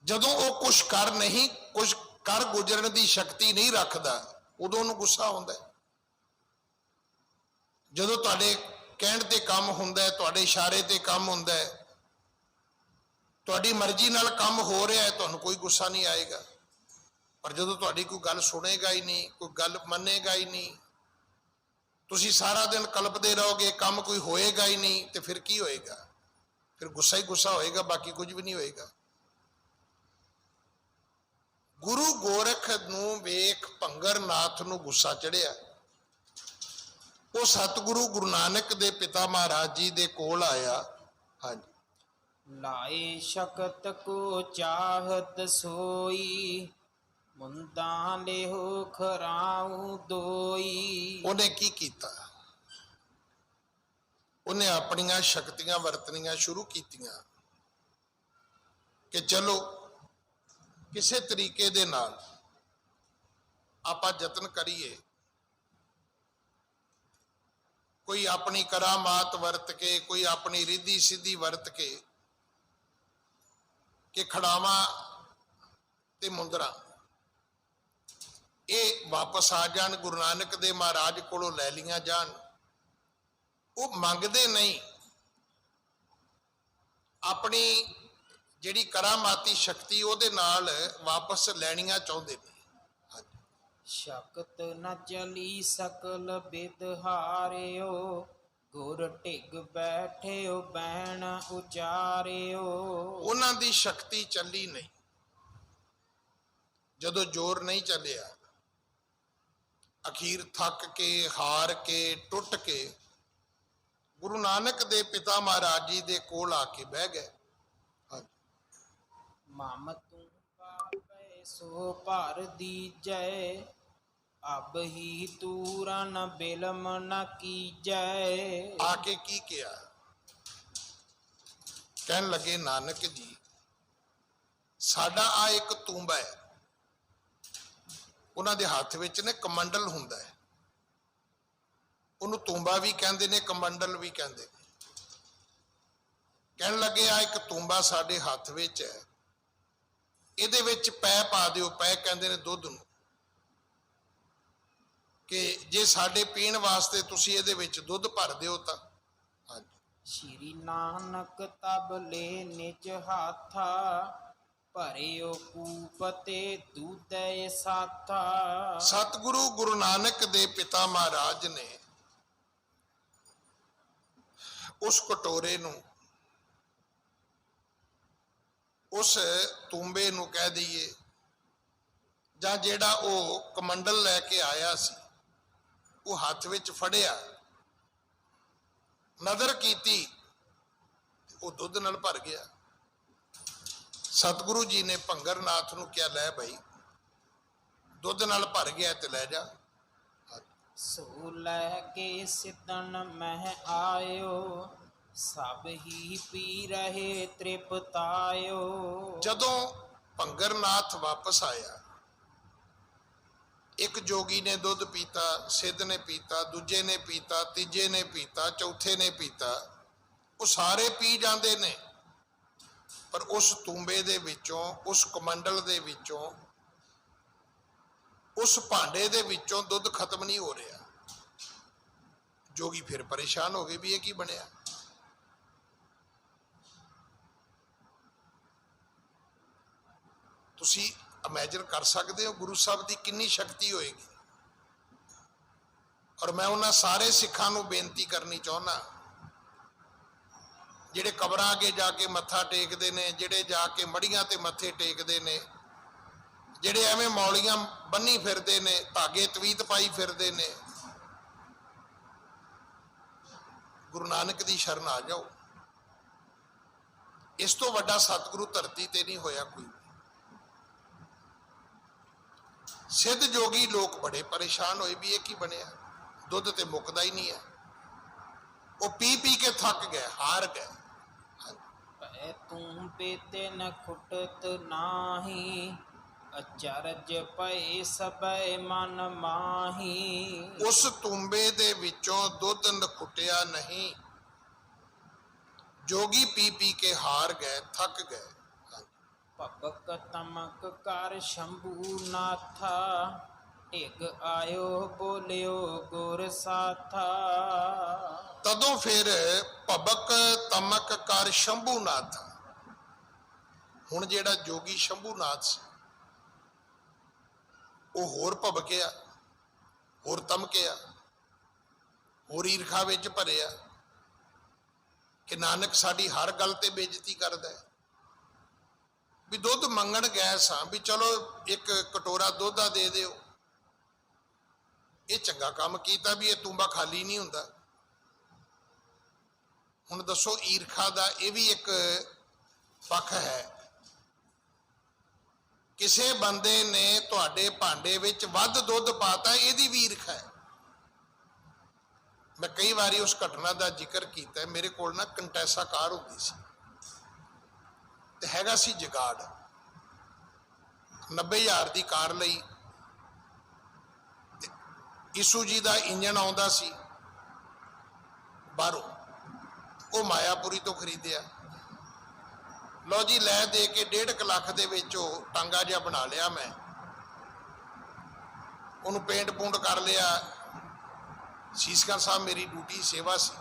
S1: ਜਦੋਂ ਉਹ ਕੁਝ ਕਰ ਗੁਜ਼ਰਨ ਦੀ ਸ਼ਕਤੀ ਨਹੀਂ ਰੱਖਦਾ, ਉਦੋਂ ਉਹਨੂੰ ਗੁੱਸਾ ਆਉਂਦਾ ਹੈ। ਜਦੋਂ ਤੁਹਾਡੇ ਕਹਿਣ ਤੇ ਕੰਮ ਹੁੰਦਾ ਹੈ, ਤੁਹਾਡੇ ਇਸ਼ਾਰੇ ਤੇ ਕੰਮ ਹੁੰਦਾ ਹੈ, ਤੁਹਾਡੀ ਮਰਜ਼ੀ ਨਾਲ ਕੰਮ ਹੋ ਰਿਹਾ ਹੈ, ਤੁਹਾਨੂੰ ਕੋਈ ਗੁੱਸਾ ਨਹੀਂ ਆਏਗਾ। ਪਰ ਜਦੋਂ ਤੁਹਾਡੀ ਕੋਈ ਗੱਲ ਸੁਣੇਗਾ ਹੀ ਨਹੀਂ, ਕੋਈ ਗੱਲ ਮੰਨੇਗਾ ਹੀ ਨਹੀਂ, ਤੁਸੀਂ ਸਾਰਾ ਦਿਨ ਕਲਪਦੇ ਰਹੋਗੇ, ਕੰਮ ਕੋਈ ਹੋਏਗਾ ਹੀ ਨਹੀਂ, ਤੇ ਫਿਰ ਕੀ ਹੋਏਗਾ? ਫਿਰ ਗੁੱਸਾ ਹੀ ਗੁੱਸਾ ਹੋਏਗਾ, ਬਾਕੀ ਕੁਝ ਵੀ ਨਹੀਂ ਹੋਏਗਾ। ਗੁਰੂ ਗੋਰਖ ਨੂੰ ਵੇਖ ਭੰਗਰ ਨਾਥ ਨੂੰ ਗੁੱਸਾ ਚੜਿਆ। ਉਹ ਸਤਿਗੁਰੂ ਗੁਰੂ ਨਾਨਕ ਦੇ ਪਿਤਾ ਮਹਾਰਾਜ ਜੀ ਦੇ ਕੋਲ ਆਇਆ। ਹਾਂਜੀ,
S2: ਲਾਏ ਸ਼ਕਤ ਕੋ ਚਾਹਤ ਸੋਈ, ਮੁੰਦਾਂ ਲਿਹੋ ਖਰਾਉ ਦੋਈ।
S1: ਉਹਨੇ ਕੀ ਕੀਤਾ? ਉਹਨੇ ਆਪਣੀਆਂ ਸ਼ਕਤੀਆਂ ਵਰਤਣੀਆਂ ਸ਼ੁਰੂ ਕੀਤੀਆਂ ਕਿ ਚਲੋ ਕਿਸੇ ਤਰੀਕੇ ਦੇ ਨਾਲ ਆਪਾਂ ਯਤਨ ਕਰੀਏ, ਕੋਈ ਆਪਣੀ ਕਰਾਮਾਤ ਵਰਤ ਕੇ, ਕੋਈ ਆਪਣੀ ਰਿੱਧੀ ਸਿੱਧੀ ਵਰਤ ਕੇ, ਕਿ ਖੜਾਵਾਂ ਤੇ ਮੁੰਦਰਾਂ ਇਹ ਵਾਪਸ ਆ ਜਾਣ, ਗੁਰੂ ਨਾਨਕ ਦੇ ਮਹਾਰਾਜ ਕੋਲੋਂ ਲੈ ਲਈਆਂ ਜਾਣ। ਉਹ ਮੰਗਦੇ ਨਹੀਂ, ਆਪਣੀ ਜਿਹੜੀ ਕਰਾਮਾਤੀ ਸ਼ਕਤੀ ਉਹਦੇ ਨਾਲ ਵਾਪਸ ਲੈਣੀਆਂ ਚਾਹੁੰਦੇ ਨੇ।
S2: ਸ਼ਕਤ ਨ ਚਲੀ ਸਕਲ ਬਿਦ ਹਾਰਿਓ, ਗੁਰ ਢਿਗ ਬੈਠਿਓ ਬੈਣ ਉਚਾਰਿਓ।
S1: ਉਹਨਾਂ ਦੀ ਸ਼ਕਤੀ ਚੱਲੀ ਨਹੀਂ। ਜਦੋਂ ਜ਼ੋਰ ਨਹੀਂ ਚੱਲਿਆ, ਅਖੀਰ ਥੱਕ ਕੇ, ਹਾਰ ਕੇ, ਟੁੱਟ ਕੇ ਗੁਰੂ ਨਾਨਕ ਦੇ ਪਿਤਾ ਮਹਾਰਾਜ ਜੀ ਦੇ ਕੋਲ ਆ ਕੇ ਬਹਿ ਗਏ।
S2: ਮਮ ਤੂੰ ਪਾਪੈ ਸੋ ਭਰ ਦੀਜੈ, ਅਬ ਹੀ ਤੂਰਨ ਬਿਲਮ ਨ ਕੀਜੈ।
S1: ਆ ਕੇ ਕੀ ਕਿਹਾ? ਕਹਿਣ ਲੱਗੇ ਨਾਨਕ ਜੀ, ਸਾਡਾ ਆ ਇੱਕ ਤੂੰਬਾ ਹੈ। ਉਹਨਾਂ ਦੇ ਹੱਥ ਵਿੱਚ ਨੇ ਕਮੰਡਲ ਹੁੰਦਾ ਹੈ, ਉਹਨੂੰ ਤੂੰਬਾ ਵੀ ਕਹਿੰਦੇ ਨੇ, ਕਮੰਡਲ ਵੀ ਕਹਿੰਦੇ ਨੇ। ਕਹਿਣ ਲੱਗੇ ਆ ਇੱਕ ਤੂੰਬਾ ਸਾਡੇ ਹੱਥ ਵਿੱਚ ਹੈ, ਇਹਦੇ ਵਿੱਚ ਪੈ ਪਾ ਦਿਓ। ਪੈ ਕਹਿੰਦੇ ਨੇ ਦੁੱਧ ਨੂੰ, ਕਿ ਜੇ ਸਾਡੇ ਪੀਣ ਵਾਸਤੇ ਤੁਸੀਂ ਇਹਦੇ ਵਿੱਚ ਦੁੱਧ ਭਰ ਦਿਓ ਤਾਂ। ਹਾਂਜੀ,
S2: ਸ਼੍ਰੀ ਨਾਨਕ ਤਬ ਲੈ ਨਿਜ ਹਾਥਾ, ਭਰਿਓ ਕੂਪ ਤੇ ਦੂਧੈ ਸਾਥਾ।
S1: ਸਤਿਗੁਰੂ ਗੁਰੂ ਨਾਨਕ ਦੇ ਪਿਤਾ ਮਹਾਰਾਜ ਨੇ ਉਸ ਕਟੋਰੇ ਨੂੰ ਉਸ ਤੂੰਬੇ ਨੂੰ ਕਹਿ ਦਈਏ ਜਾਂ ਜਿਹੜਾ ਉਹ ਕਮੰਡਲ ਲੈ ਕੇ ਆਇਆ ਸੀ ਉਹ ਹੱਥ ਵਿੱਚ ਫੜਿਆ, ਨਜ਼ਰ ਕੀਤੀ, ਉਹ ਦੁੱਧ ਨਾਲ ਭਰ ਗਿਆ। ਸਤਿਗੁਰੂ ਜੀ ਨੇ ਭੰਗਰਨਾਥ ਨੂੰ ਕਿਹਾ, ਲੈ ਭਾਈ ਦੁੱਧ ਨਾਲ ਭਰ ਗਿਆ ਤੇ ਲੈ ਜਾ।
S2: ਸੋ ਲੈ ਕੇ ਸਿੱਧਨ ਮਹਿ ਆਇਓ, ਸਭ ਹੀ ਪੀ ਰਹੇ ਤ੍ਰਿਪਤਾਇਓ।
S1: ਜਦੋਂ ਭੰਗਰਨਾਥ ਵਾਪਸ ਆਇਆ, ਇੱਕ ਜੋਗੀ ਨੇ ਦੁੱਧ ਪੀਤਾ, ਸਿੱਧ ਨੇ ਪੀਤਾ, ਦੂਜੇ ਨੇ ਪੀਤਾ, ਤੀਜੇ ਨੇ ਪੀਤਾ, ਚੌਥੇ ਨੇ ਪੀਤਾ। ਉਹ ਸਾਰੇ ਪੀ ਜਾਂਦੇ ਨੇ, ਪਰ ਉਸ ਤੂੰਬੇ ਦੇ ਵਿੱਚੋਂ, ਉਸ ਕਮੰਡਲ ਦੇ ਵਿੱਚੋਂ, ਉਸ ਭਾਂਡੇ ਦੇ ਵਿੱਚੋਂ ਦੁੱਧ ਖਤਮ ਨਹੀਂ ਹੋ ਰਿਹਾ। ਜੋਗੀ ਫਿਰ ਪਰੇਸ਼ਾਨ ਹੋ ਗਏ ਵੀ ਇਹ ਕੀ ਬਣਿਆ। ਤੁਸੀਂ ਇਮੇਜਿਨ ਕਰ ਸਕਦੇ ਹੋ ਗੁਰੂ ਸਾਹਿਬ ਦੀ ਕਿੰਨੀ ਸ਼ਕਤੀ ਹੋਏਗੀ। ਔਰ ਮੈਂ ਉਹਨਾਂ ਸਾਰੇ ਸਿੱਖਾਂ ਨੂੰ ਬੇਨਤੀ ਕਰਨੀ ਚਾਹੁੰਦਾ ਜਿਹੜੇ ਕਬਰਾਂ ਅੱਗੇ ਜਾ ਕੇ ਮੱਥਾ ਟੇਕਦੇ ਨੇ, ਜਿਹੜੇ ਜਾ ਕੇ ਮੜੀਆਂ ਤੇ ਮੱਥੇ ਟੇਕਦੇ ਨੇ, ਜਿਹੜੇ ਐਵੇਂ ਮੌਲੀਆਂ ਬੰਨੀ ਫਿਰਦੇ ਨੇ, ਧਾਗੇ ਤਵੀਤ ਪਾਈ ਫਿਰਦੇ ਨੇ, ਗੁਰੂ ਨਾਨਕ ਦੀ ਸ਼ਰਨ ਆ ਜਾਓ। ਇਸ ਤੋਂ ਵੱਡਾ ਸਤਿਗੁਰੂ ਧਰਤੀ ਤੇ ਨਹੀਂ ਹੋਇਆ ਕੋਈ। ਸਿੱਧ ਜੋਗੀ ਲੋਕ ਬੜੇ ਪਰੇਸ਼ਾਨ ਹੋਏ ਵੀ ਇਹ ਕੀ ਬਣਿਆ, ਦੁੱਧ ਤੇ ਮੁੱਕਦਾ ਹੀ ਨਹੀਂ ਹੈ। ਉਹ ਪੀ ਪੀ ਕੇ ਥੱਕ ਗਏ, ਹਾਰ ਗਏ।
S2: ਪੈ ਤੂੰ ਪੀਤੇ ਨ ਖੁਟਤ ਨਾਹੀ, ਅਚਰਜ ਪਏ ਸਭੈ ਮਨ ਮਾਹੀ।
S1: ਉਸ ਤੂੰਬੇ ਦੇ ਵਿੱਚੋਂ ਦੁੱਧ ਨਖੁੱਟਿਆ ਨਹੀਂ, ਜੋਗੀ ਪੀ ਪੀ ਕੇ ਹਾਰ ਗਏ, ਥੱਕ ਗਏ।
S2: ਭਬਕ ਤਮਕ ਕਰ ਸ਼ੰਭੂ ਨਾਥਾ, ਢਿਗ ਆਇਓ ਬੋਲਿਓ ਗੁਰ ਸਾਥਾ।
S1: ਤਦੋਂ ਫਿਰ ਭਬਕ ਤਮਕ ਕਰ ਸ਼ੰਭੂਨਾਥ, ਹੁਣ ਜਿਹੜਾ ਜੋਗੀ ਸ਼ੰਭੂਨਾਥ ਸੀ ਉਹ ਹੋਰ ਭਬਕਿਆ, ਹੋਰ ਤਮਕਿਆ, ਹੋਰ ਈਰਖਾ ਵਿੱਚ ਭਰਿਆ ਕਿ ਨਾਨਕ ਸਾਡੀ ਹਰ ਗੱਲ ਤੇ ਬੇਇੱਜ਼ਤੀ ਕਰਦਾ ਹੈ। ਵੀ ਦੁੱਧ ਮੰਗਣ ਗਏ ਸਾਂ, ਵੀ ਚਲੋ ਇੱਕ ਕਟੋਰਾ ਦੁੱਧ ਦਾ ਦੇ ਦਿਓ, ਇਹ ਚੰਗਾ ਕੰਮ ਕੀਤਾ ਵੀ ਇਹ ਤੂੰਬਾ ਖਾਲੀ ਨਹੀਂ ਹੁੰਦਾ। ਹੁਣ ਦੱਸੋ, ਈਰਖਾ ਦਾ ਇਹ ਵੀ ਇੱਕ ਪੱਖ ਹੈ। ਕਿਸੇ ਬੰਦੇ ਨੇ ਤੁਹਾਡੇ ਭਾਂਡੇ ਵਿੱਚ ਵੱਧ ਦੁੱਧ ਪਾਤਾ, ਇਹਦੀ ਵੀ ਈਰਖਾ ਹੈ। ਮੈਂ ਕਈ ਵਾਰੀ ਉਸ ਘਟਨਾ ਦਾ ਜ਼ਿਕਰ ਕੀਤਾ। ਮੇਰੇ ਕੋਲ ਨਾ ਕੰਟੈਸਾ ਕਾਰ ਹੁੰਦੀ ਸੀ ਤੇ ਹੈਗਾ ਸੀ ਜਗਾੜ, 90,000 ਦੀ ਕਾਰ ਲਈ। ਈਸੂ ਜੀ ਦਾ ਇੰਜਣ ਆਉਂਦਾ ਸੀ ਬਾਹਰੋਂ, ਉਹ ਮਾਇਆਪੁਰੀ ਤੋਂ ਖਰੀਦਿਆ। ਲਓ ਜੀ, ਲੈ ਦੇ ਕੇ 1.5 ਲੱਖ ਦੇ ਵਿੱਚ ਉਹ ਟਾਂਗਾ ਜਿਹਾ ਬਣਾ ਲਿਆ। ਮੈਂ ਉਹਨੂੰ ਪੇਂਟ ਪੂੰਟ ਕਰ ਲਿਆ। ਸੀਸਗੰਜ ਸਾਹਿਬ ਮੇਰੀ ਡਿਊਟੀ ਸੇਵਾ ਸੀ।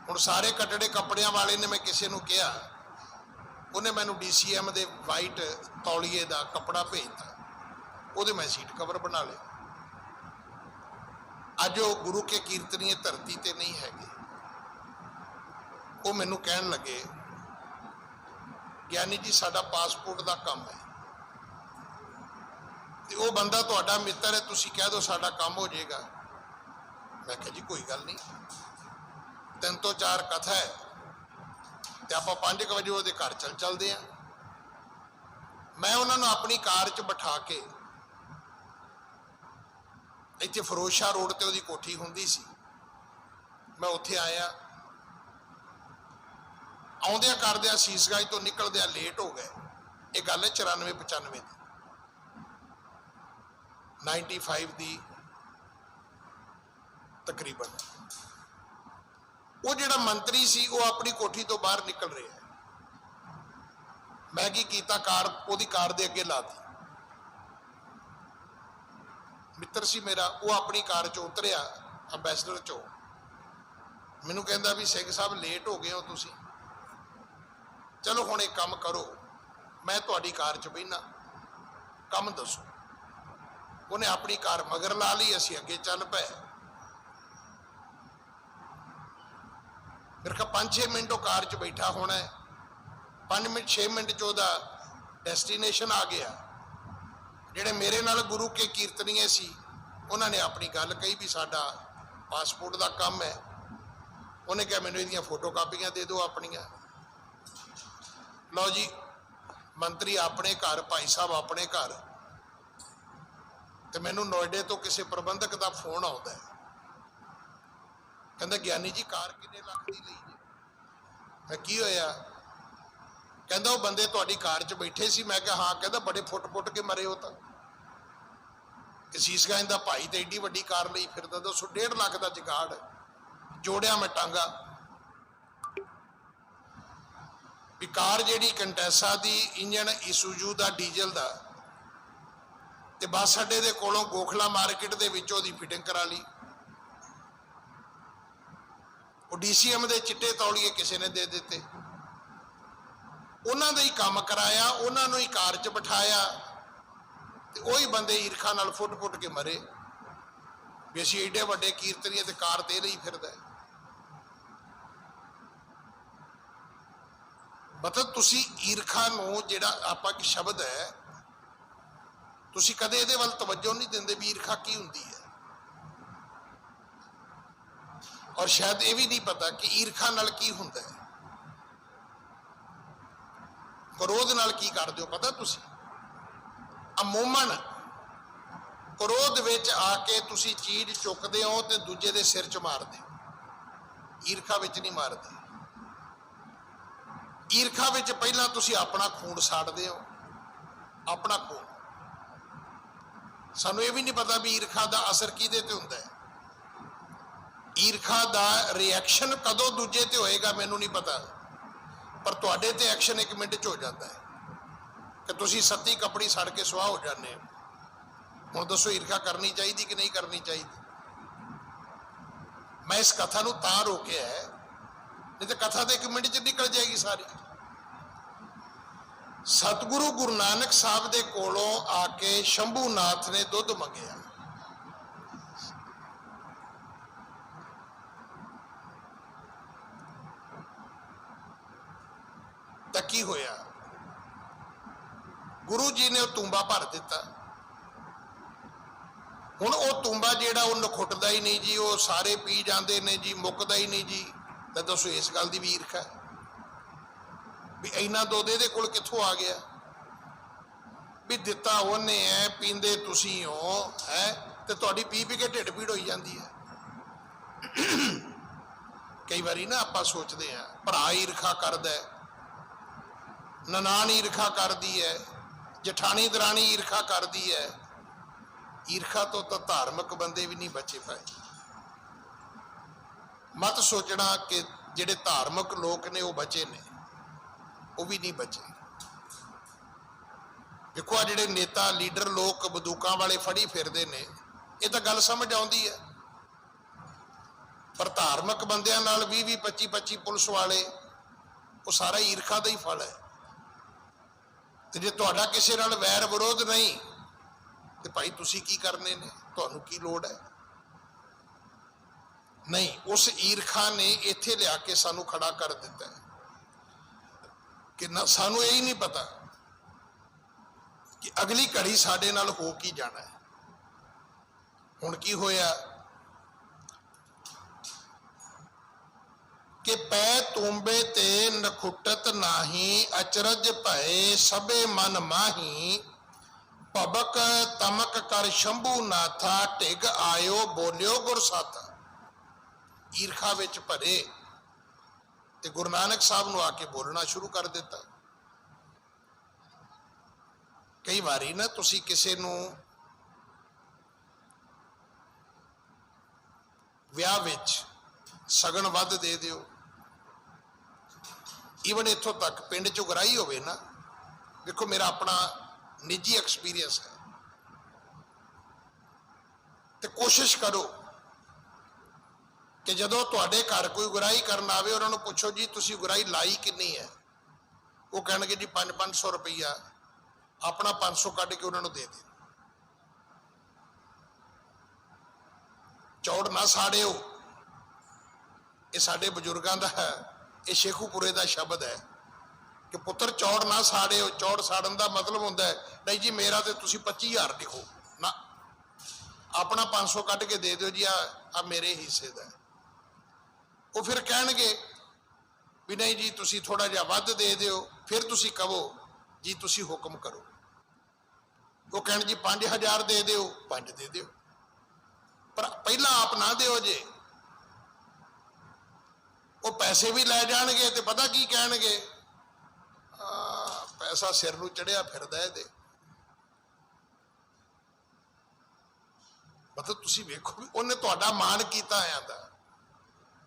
S1: ਹੁਣ ਸਾਰੇ ਕੱਟੜੇ ਕੱਪੜਿਆਂ ਵਾਲੇ ਨੇ, ਮੈਂ ਕਿਸੇ ਨੂੰ ਕਿਹਾ, ਉਹਨੇ ਮੈਨੂੰ DCM ਦੇ ਵਾਈਟ ਤੌਲੀਏ ਦਾ ਕੱਪੜਾ ਭੇਜਤਾ, ਉਹਦੇ ਮੈਂ ਸੀਟ ਕਵਰ ਬਣਾ ਲਿਆ। ਅੱਜ ਉਹ ਗੁਰੂ ਕੇ ਕੀਰਤਨੀਏ ਧਰਤੀ ਤੇ ਨਹੀਂ ਹੈਗੇ। ਉਹ ਮੈਨੂੰ ਕਹਿਣ ਲੱਗੇ, ਗਿਆਨੀ ਜੀ ਸਾਡਾ ਪਾਸਪੋਰਟ ਦਾ ਕੰਮ ਹੈ ਤੇ ਉਹ ਬੰਦਾ ਤੁਹਾਡਾ ਮਿੱਤਰ ਹੈ, ਤੁਸੀਂ ਕਹਿ ਦਿਓ ਸਾਡਾ ਕੰਮ ਹੋ ਜਾਏਗਾ। ਮੈਂ ਕਿਹਾ ਜੀ ਕੋਈ ਗੱਲ ਨਹੀਂ, 3 ਤੋਂ 4 ਕਥਾ ਹੈ ਤੇ ਆਪਾਂ 5 ਵਜੇ ਉਹਦੇ ਘਰ ਚੱਲਦੇ ਆ। ਮੈਂ ਉਹਨਾਂ ਨੂੰ ਆਪਣੀ ਕਾਰ 'ਚ ਬਿਠਾ ਕੇ, ਇੱਥੇ ਫਿਰੋਜ਼ਸ਼ਾਹ ਰੋਡ ਤੇ ਉਹਦੀ ਕੋਠੀ ਹੁੰਦੀ ਸੀ, ਮੈਂ ਉੱਥੇ ਆਇਆ। ਆਉਂਦਿਆਂ ਕਰਦਿਆਂ ਸੀਸਗੰਜ ਤੋਂ ਨਿਕਲਦਿਆਂ ਲੇਟ ਹੋ ਗਏ। ਇਹ ਗੱਲ ਹੈ 94-95 ਦੀ, 95 ਦੀ ਤਕਰੀਬਨ। ਉਹ ਜਿਹੜਾ ਮੰਤਰੀ ਸੀ ਉਹ ਆਪਣੀ ਕੋਠੀ ਤੋਂ ਬਾਹਰ ਨਿਕਲ ਰਿਹਾ। ਮੈਂ ਕੀ ਕੀਤਾ, ਕਾਰ ਉਹਦੀ ਕਾਰ ਦੇ ਅੱਗੇ ਲਾ ਦਿੱਤੀ। ਮਿੱਤਰ ਸੀ ਮੇਰਾ, ਉਹ ਆਪਣੀ ਕਾਰ ਚੋਂ ਉਤਰਿਆ, ਅੰਬੈਸਡਰ ਚੋਂ। ਮੈਨੂੰ ਕਹਿੰਦਾ ਵੀ ਸਿੰਘ ਸਾਹਿਬ ਲੇਟ ਹੋ ਗਏ ਹੋ ਤੁਸੀਂ, ਚਲੋ ਹੁਣ ਇੱਕ ਕੰਮ ਕਰੋ, ਮੈਂ ਤੁਹਾਡੀ ਕਾਰ 'ਚ ਬਹਿਨਾ, ਕੰਮ ਦੱਸੋ। ਉਹਨੇ ਆਪਣੀ ਕਾਰ ਮਗਰ ਲਾ ਲਈ, ਅਸੀਂ ਅੱਗੇ ਚੱਲ ਪਏ। ਮੇਰੇ ਖਿਆਲ 5-6 ਮਿੰਟ ਉਹ ਕਾਰ 'ਚ ਬੈਠਾ ਹੋਣਾ ਹੈ। 5 ਮਿੰਟ 6 ਮਿੰਟ 'ਚ ਉਹਦਾ ਡੈਸਟੀਨੇਸ਼ਨ ਆ ਗਿਆ। ਜਿਹੜੇ ਮੇਰੇ ਨਾਲ ਗੁਰੂ ਕੇ ਕੀਰਤਨੀਏ ਸੀ ਉਹਨਾਂ ਨੇ ਆਪਣੀ ਗੱਲ ਕਹੀ ਵੀ ਸਾਡਾ ਪਾਸਪੋਰਟ ਦਾ ਕੰਮ ਹੈ। ਉਹਨੇ ਕਿਹਾ ਮੈਨੂੰ ਇਹਦੀਆਂ ਫੋਟੋ ਕਾਪੀਆਂ ਦੇ ਦਿਓ ਆਪਣੀਆਂ। ਲਓ ਜੀ, ਮੰਤਰੀ ਆਪਣੇ ਘਰ, ਭਾਈ ਸਾਹਿਬ ਆਪਣੇ ਘਰ, ਤੇ ਮੈਨੂੰ ਨੋਇਡੇ ਤੋਂ ਕਿਸੇ ਪ੍ਰਬੰਧਕ ਦਾ ਫੋਨ ਆਉਂਦਾ ਹੈ। ਕਹਿੰਦਾ ਗਿਆਨੀ ਜੀ ਕਾਰ ਕਿੰਨੇ ਲੱਖ ਦੀ ਲਈ ਜੀ? ਮੈਂ ਕੀ ਹੋਇਆ? ਕਹਿੰਦਾ ਉਹ ਬੰਦੇ ਤੁਹਾਡੀ ਕਾਰ 'ਚ ਬੈਠੇ ਸੀ। ਮੈਂ ਕਿਹਾ ਹਾਂ। ਕਹਿੰਦਾ ਬੜੇ ਫੁੱਟ ਕੇ ਮਰੇ ਹੋ ਤਾਂ। ਕਸੀਸਗੰਜ ਦਾ ਭਾਈ ਤੇ ਏਡੀ ਵੱਡੀ ਕਾਰ ਲਈ ਫਿਰਦਾ, ਦੱਸੋ 1.5 ਲੱਖ ਦਾ ਜਗਾੜ ਜੋੜਿਆ ਮੈਂ ਟਾਂਗਾ। ਵੀ ਕਾਰ ਜਿਹੜੀ ਕੰਟੈਸਾ ਦੀ, ਇੰਜਣ ਇਸੂਜੂ ਦਾ, ਡੀਜ਼ਲ ਦਾ, ਤੇ ਬੱਸ ਅੱਡੇ ਦੇ ਕੋਲੋਂ ਗੋਖਲਾ ਮਾਰਕੀਟ ਦੇ ਵਿੱਚ ਉਹਦੀ ਫਿਟਿੰਗ ਕਰਾ ਲਈ। ਉਹ ਡੀਸੀਐਮ ਦੇ ਚਿੱਟੇ ਤੌਲੀਏ ਕਿਸੇ ਨੇ ਦੇ ਦਿੱਤੇ, ਉਹਨਾਂ ਦਾ ਹੀ ਕੰਮ ਕਰਾਇਆ, ਉਹਨਾਂ ਨੂੰ ਹੀ ਕਾਰ 'ਚ ਬਿਠਾਇਆ, ਤੇ ਉਹੀ ਬੰਦੇ ਈਰਖਾ ਨਾਲ ਫੁੱਟ ਕੇ ਮਰੇ ਵੀ ਅਸੀਂ ਏਡੇ ਵੱਡੇ ਕੀਰਤਨੀਏ ਤੇ ਕਾਰ ਤੇ ਲਈ ਫਿਰਦਾ। ਮਤਲਬ ਤੁਸੀਂ ਈਰਖਾ ਨੂੰ, ਜਿਹੜਾ ਆਪਾਂ ਕੀ ਸ਼ਬਦ ਹੈ, ਤੁਸੀਂ ਕਦੇ ਇਹਦੇ ਵੱਲ ਤਵੱਜੋ ਨਹੀਂ ਦਿੰਦੇ ਵੀ ਈਰਖਾ ਕੀ ਹੁੰਦੀ ਹੈ। ਔਰ ਸ਼ਾਇਦ ਇਹ ਵੀ ਨਹੀਂ ਪਤਾ ਕਿ ਈਰਖਾ ਨਾਲ ਕੀ ਹੁੰਦਾ ਹੈ। ਕ੍ਰੋਧ ਨਾਲ ਕੀ ਕਰਦੇ ਹੋ ਪਤਾ ਤੁਸੀਂ? ਅਮੂਮਨ ਕ੍ਰੋਧ ਵਿੱਚ ਆ ਕੇ ਤੁਸੀਂ ਚੀਜ਼ ਚੁੱਕਦੇ ਹੋ ਤੇ ਦੂਜੇ ਦੇ ਸਿਰ 'ਚ ਮਾਰਦੇ ਹੋ। ਈਰਖਾ ਵਿੱਚ ਨਹੀਂ ਮਾਰਦੇ। ਈਰਖਾ ਵਿੱਚ ਪਹਿਲਾਂ ਤੁਸੀਂ ਆਪਣਾ ਖੂਨ ਸਾੜਦੇ ਹੋ, ਆਪਣਾ ਖੂਨ। ਸਾਨੂੰ ਇਹ ਵੀ ਨਹੀਂ ਪਤਾ ਵੀ ਈਰਖਾ ਦਾ ਅਸਰ ਕਿਹਦੇ ਤੇ ਹੁੰਦਾ ਹੈ। ਈਰਖਾ ਦਾ ਰਿਐਕਸ਼ਨ ਕਦੋਂ ਦੂਜੇ ਤੇ ਹੋਏਗਾ ਮੈਨੂੰ ਨਹੀਂ ਪਤਾ, ਪਰ ਤੁਹਾਡੇ ਤੇ ਐਕਸ਼ਨ 1 ਮਿੰਟ 'ਚ ਹੋ ਜਾਂਦਾ ਹੈ ਕਿ ਤੁਸੀਂ ਸੱਤੀ ਕੱਪੜੀ ਸੜ ਕੇ ਸੁਆਹ ਹੋ ਜਾਂਦੇ ਹੋ। ਹੁਣ ਦੱਸੋ ਈਰਖਾ ਕਰਨੀ ਚਾਹੀਦੀ ਕਿ ਨਹੀਂ ਕਰਨੀ ਚਾਹੀਦੀ? ਮੈਂ ਇਸ ਕਥਾ ਨੂੰ ਤਾਂ ਰੋਕਿਆ ਹੈ, ਨਹੀਂ ਤਾਂ ਕਥਾ ਤਾਂ 1 ਮਿੰਟ 'ਚ ਨਿਕਲ ਜਾਏਗੀ ਸਾਰੀ। ਸਤਿਗੁਰੂ ਗੁਰੂ ਨਾਨਕ ਸਾਹਿਬ ਦੇ ਕੋਲੋਂ ਆ ਕੇ ਸ਼ੰਭੂਨਾਥ ਨੇ ਦੁੱਧ ਮੰਗਿਆ। ਤਾਂ ਕੀ ਹੋਇਆ? ਗੁਰੂ ਜੀ ਨੇ ਉਹ ਤੂੰਬਾ ਭਰ ਦਿੱਤਾ। ਹੁਣ ਉਹ ਤੂੰਬਾ ਜਿਹੜਾ ਉਹ ਨਖੁੱਟਦਾ ਹੀ ਨਹੀਂ ਜੀ, ਉਹ ਸਾਰੇ ਪੀ ਜਾਂਦੇ ਨੇ ਜੀ, ਮੁੱਕਦਾ ਹੀ ਨਹੀਂ ਜੀ। ਤਾਂ ਦੱਸੋ ਇਸ ਗੱਲ ਦੀ ਵੀ ਈਰਖਾ ਵੀ ਇੰਨਾ ਦੁੱਧ ਇਹਦੇ ਕੋਲ ਕਿੱਥੋਂ ਆ ਗਿਆ? ਵੀ ਦਿੱਤਾ ਉਹਨੇ ਹੈ, ਪੀਂਦੇ ਤੁਸੀਂ ਹੋ ਹੈ, ਤੇ ਤੁਹਾਡੀ ਪੀ ਕੇ ਢਿੱਡ ਪੀੜ ਹੋਈ ਜਾਂਦੀ ਹੈ। ਕਈ ਵਾਰੀ ਨਾ ਆਪਾਂ ਸੋਚਦੇ ਹਾਂ ਭਰਾ ਈਰਖਾ ਕਰਦਾ ਹੈ, ਨਨਾਣ ਈਰਖਾ ਕਰਦੀ ਹੈ, ਜਠਾਣੀ ਦਰਾਣੀ ਈਰਖਾ ਕਰਦੀ ਹੈ। ਈਰਖਾ ਤੋਂ ਤਾਂ ਧਾਰਮਿਕ ਬੰਦੇ ਵੀ ਨਹੀਂ ਬਚੇ ਪਏ। ਮਤ ਸੋਚਣਾ ਕਿ ਜਿਹੜੇ ਧਾਰਮਿਕ ਲੋਕ ਨੇ ਉਹ ਬਚੇ ਨੇ, ਉਹ ਵੀ ਨਹੀਂ ਬਚੇ। ਦੇਖੋ ਆ ਜਿਹੜੇ ਨੇਤਾ ਲੀਡਰ ਲੋਕ ਬੰਦੂਕਾਂ ਵਾਲੇ ਫੜੀ ਫਿਰਦੇ ਨੇ, ਇਹ ਤਾਂ ਗੱਲ ਸਮਝ ਆਉਂਦੀ ਹੈ, ਪਰ ਧਾਰਮਿਕ ਬੰਦਿਆਂ ਨਾਲ 20-20, 25-25 ਪੁਲਿਸ ਵਾਲੇ, ਉਹ ਸਾਰਾ ਈਰਖਾ ਦਾ ਹੀ ਫਲ ਹੈ। ਤੇ ਜੇ ਤੁਹਾਡਾ ਕਿਸੇ ਨਾਲ ਵੈਰ ਵਿਰੋਧ ਨਹੀਂ ਤੇ ਭਾਈ ਤੁਸੀਂ ਕੀ ਕਰਨੇ ਨੇ? ਤੁਹਾਨੂੰ ਕੀ ਲੋੜ ਹੈ? ਨਹੀਂ, ਉਸ ਈਰਖਾ ਨੇ ਇੱਥੇ ਲਿਆ ਕੇ ਸਾਨੂੰ ਖੜਾ ਕਰ ਦਿੱਤਾ ਹੈ ਕਿ ਨਾ ਸਾਨੂੰ ਇਹ ਹੀ ਨਹੀਂ ਪਤਾ ਕਿ ਅਗਲੀ ਘੜੀ ਸਾਡੇ ਨਾਲ ਹੋ ਕੀ ਜਾਣਾ ਹੈ। ਹੁਣ ਕੀ ਹੋਇਆ ਕਿ ਪੈ ਤੂੰਬੇ ਤੇ ਨਖੁੱਟਤ ਨਾਹੀ, ਅਚਰਜ ਭਏ ਸਭੇ ਮਨ ਮਾਹੀ। ਭਬਕ ਤਮਕ ਕਰ ਸ਼ੰਭੂ ਨਾਥਾ, ਢਿਗ ਆਇਓ ਬੋਲਿਓ ਗੁਰ ਸਾਥਾ। ਈਰਖਾ ਵਿੱਚ ਭਰੇ ਤੇ ਗੁਰੂ ਨਾਨਕ ਸਾਹਿਬ ਨੂੰ ਆ ਕੇ ਬੋਲਣਾ ਸ਼ੁਰੂ ਕਰ ਦਿੱਤਾ। ਕਈ ਵਾਰੀ ਨਾ ਤੁਸੀਂ ਕਿਸੇ ਨੂੰ ਵਿਆਹ ਵਿੱਚ ਸਗਨ ਵੱਧ ਦੇ ਦਿਓ, ਈਵਨ ਇੱਥੋਂ ਤੱਕ ਪਿੰਡ 'ਚ ਉਗਰਾਹੀ ਹੋਵੇ ਨਾ, ਦੇਖੋ ਮੇਰਾ ਆਪਣਾ ਨਿੱਜੀ ਐਕਸਪੀਰੀਅੰਸ ਹੈ, ਤੇ ਕੋਸ਼ਿਸ਼ ਕਰੋ ਕਿ ਜਦੋਂ ਤੁਹਾਡੇ ਘਰ ਕੋਈ ਉਗਰਾਹੀ ਕਰਨ ਆਵੇ ਉਹਨਾਂ ਨੂੰ ਪੁੱਛੋ ਜੀ ਤੁਸੀਂ ਉਗਰਾਹੀ ਲਾਈ ਕਿੰਨੀ ਹੈ? ਉਹ ਕਹਿਣਗੇ ਜੀ 500 ਰੁਪਈਆ। ਆਪਣਾ 500 ਕੱਢ ਕੇ ਉਹਨਾਂ ਨੂੰ ਦੇ ਦੇ। ਚੌੜ ਨਾ ਸਾੜਿਓ, ਇਹ ਸਾਡੇ ਬਜ਼ੁਰਗਾਂ ਦਾ ਹੈ, ਇਹ ਸ਼ੇਖੂਪੁਰੇ ਦਾ ਸ਼ਬਦ ਹੈ। ਕਿ ਪੁੱਤਰ ਚੌੜ ਨਾ ਸਾੜਿਓ। ਚੌੜ ਸਾੜਨ ਦਾ ਮਤਲਬ ਹੁੰਦਾ ਹੈ ਨਹੀਂ ਜੀ ਮੇਰਾ ਤੇ ਤੁਸੀਂ 25,000 ਲਿਖੋ ਨਾ, ਆਪਣਾ 500 ਕੱਢ ਕੇ ਦੇ ਦਿਓ ਜੀ, ਆ ਮੇਰੇ ਹਿੱਸੇ ਦਾ। ਉਹ ਫਿਰ ਕਹਿਣਗੇ ਵੀ ਨਹੀਂ ਜੀ ਤੁਸੀਂ ਥੋੜਾ ਜਿਹਾ ਵੱਧ ਦੇ ਦਿਓ। ਫਿਰ ਤੁਸੀਂ ਕਹੋ ਜੀ ਤੁਸੀਂ ਹੁਕਮ ਕਰੋ। ਉਹ ਕਹਿਣ ਜੀ 5,000 ਦੇ ਦਿਓ, 5 ਦੇ ਦਿਓ, ਪਰ ਪਹਿਲਾਂ ਆਪ ਨਾ ਦਿਓ ਜੇ। ਉਹ ਪੈਸੇ ਵੀ ਲੈ ਜਾਣਗੇ ਤੇ ਪਤਾ ਕੀ ਕਹਿਣਗੇ, ਪੈਸਾ ਸਿਰ ਨੂੰ ਚੜਿਆ ਫਿਰਦਾ ਇਹਦੇ। ਮਤਲਬ ਤੁਸੀਂ ਵੇਖੋ ਵੀ ਉਹਨੇ ਤੁਹਾਡਾ ਮਾਣ ਕੀਤਾ ਆ, ਦਾ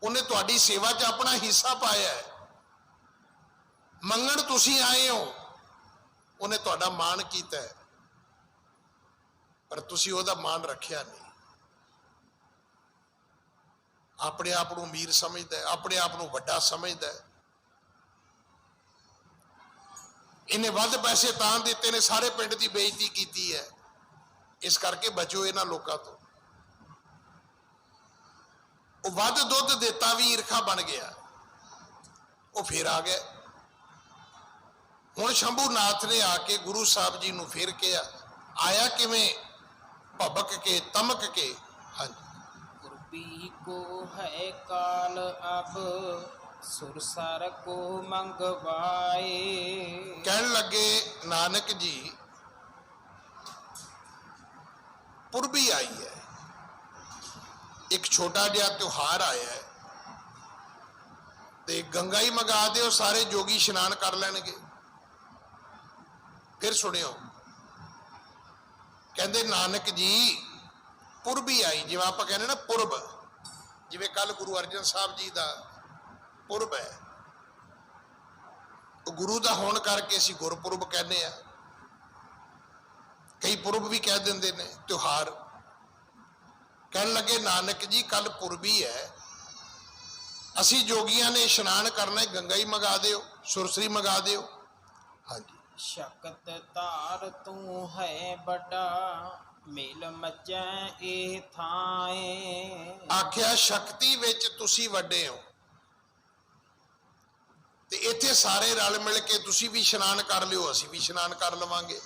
S1: ਉਹਨੇ ਤੁਹਾਡੀ ਸੇਵਾ 'ਚ ਆਪਣਾ ਹਿੱਸਾ ਪਾਇਆ ਹੈ। ਮੰਗਣ ਤੁਸੀਂ ਆਏ ਹੋ, ਉਹਨੇ ਤੁਹਾਡਾ ਮਾਣ ਕੀਤਾ ਹੈ, ਪਰ ਤੁਸੀਂ ਉਹਦਾ ਮਾਣ ਰੱਖਿਆ ਨਹੀਂ। ਆਪਣੇ ਆਪ ਨੂੰ ਅਮੀਰ ਸਮਝਦਾ ਹੈ, ਆਪਣੇ ਆਪ ਨੂੰ ਵੱਡਾ ਸਮਝਦਾ ਹੈ। ਇਹਨੇ ਵੱਧ ਪੈਸੇ ਤਾਂ ਦਿੱਤੇ ਨੇ, ਸਾਰੇ ਪਿੰਡ ਦੀ ਬੇਇੱਜ਼ਤੀ ਕੀਤੀ ਹੈ। ਇਸ ਕਰਕੇ ਬਚੋ ਇਹਨਾਂ ਲੋਕਾਂ ਤੋਂ। ਉਹ ਵੱਧ ਦੁੱਧ ਦਿੱਤਾ ਵੀ ਈਰਖਾ ਬਣ ਗਿਆ, ਉਹ ਫੇਰ ਆ ਗਿਆ। ਹੁਣ ਸ਼ੰਭੂ ਨਾਥ ਨੇ ਆ ਕੇ ਗੁਰੂ ਸਾਹਿਬ ਜੀ ਨੂੰ ਫੇਰ ਕਿਹਾ, ਆਇਆ ਕਿਵੇਂ? ਭਬਕ ਕੇ ਤਮਕ ਕੇ। ਹਾਂਜੀ,
S2: पूर्वी को है काल अब सुरसर को मंगवाए।
S1: ਕਹਿਣ ਲੱਗੇ ਨਾਨਕ ਜੀ ਪੁਰਬੀ ਆਈ ਹੈ, ਇੱਕ ਛੋਟਾ ਜਿਹਾ ਤਿਉਹਾਰ ਆਇਆ ਹੈ, ਤੇ ਗੰਗਾ ਹੀ ਮੰਗਾ ਦਿਓ, ਸਾਰੇ ਜੋਗੀ ਇਸ਼ਨਾਨ ਕਰ ਲੈਣਗੇ। ਫਿਰ ਸੁਣਿਓ, ਕਹਿੰਦੇ ਨਾਨਕ ਜੀ ਪੁਰਬੀ ਆਈ, ਜਿਵੇਂ ਆਪਾਂ ਕਹਿੰਦੇ ਨਾ ਪੁਰਬ, ਜਿਵੇਂ ਕੱਲ ਗੁਰੂ ਅਰਜਨ ਸਾਹਿਬ ਜੀ ਦਾ ਪੁਰਬ ਹੈ, ਉਹ ਗੁਰੂ ਦਾ ਹੋਣ ਕਰਕੇ ਅਸੀਂ ਗੁਰਪੁਰਬ ਕਹਿੰਦੇ ਆ। ਕਈ ਪੁਰਬ ਵੀ ਕਹਿ ਦਿੰਦੇ ਨੇ, ਤਿਉਹਾਰ। ਕਹਿਣ ਲੱਗੇ ਨਾਨਕ ਜੀ ਕੱਲ ਪੁਰਬੀ ਹੈ, ਅਸੀਂ ਜੋਗੀਆਂ ਨੇ ਇਸ਼ਨਾਨ ਕਰਨਾ, ਗੰਗਾ ਹੀ ਮੰਗਾ ਦਿਓ, ਸੁਰਸਰੀ ਮੰਗਾ ਦਿਓ। ਹਾਂਜੀ,
S2: ਸ਼ਕਤ ਧਾਰ ਤੂੰ ਹੈ ਵੱਡਾ ਮਿਲ ਮੱਚੈ ਇਹ ਥਾਏ।
S1: ਆਖਿਆ ਸ਼ਕਤੀ ਵਿੱਚ ਤੁਸੀਂ ਵੱਡੇ ਹੋ, ਤੇ ਇੱਥੇ ਸਾਰੇ ਰਲ ਮਿਲ ਕੇ ਤੁਸੀਂ ਵੀ ਇਸ਼ਨਾਨ ਕਰ ਲਿਓ, ਅਸੀਂ ਵੀ ਇਸ਼ਨਾਨ ਕਰ ਲਵਾਂਗੇ।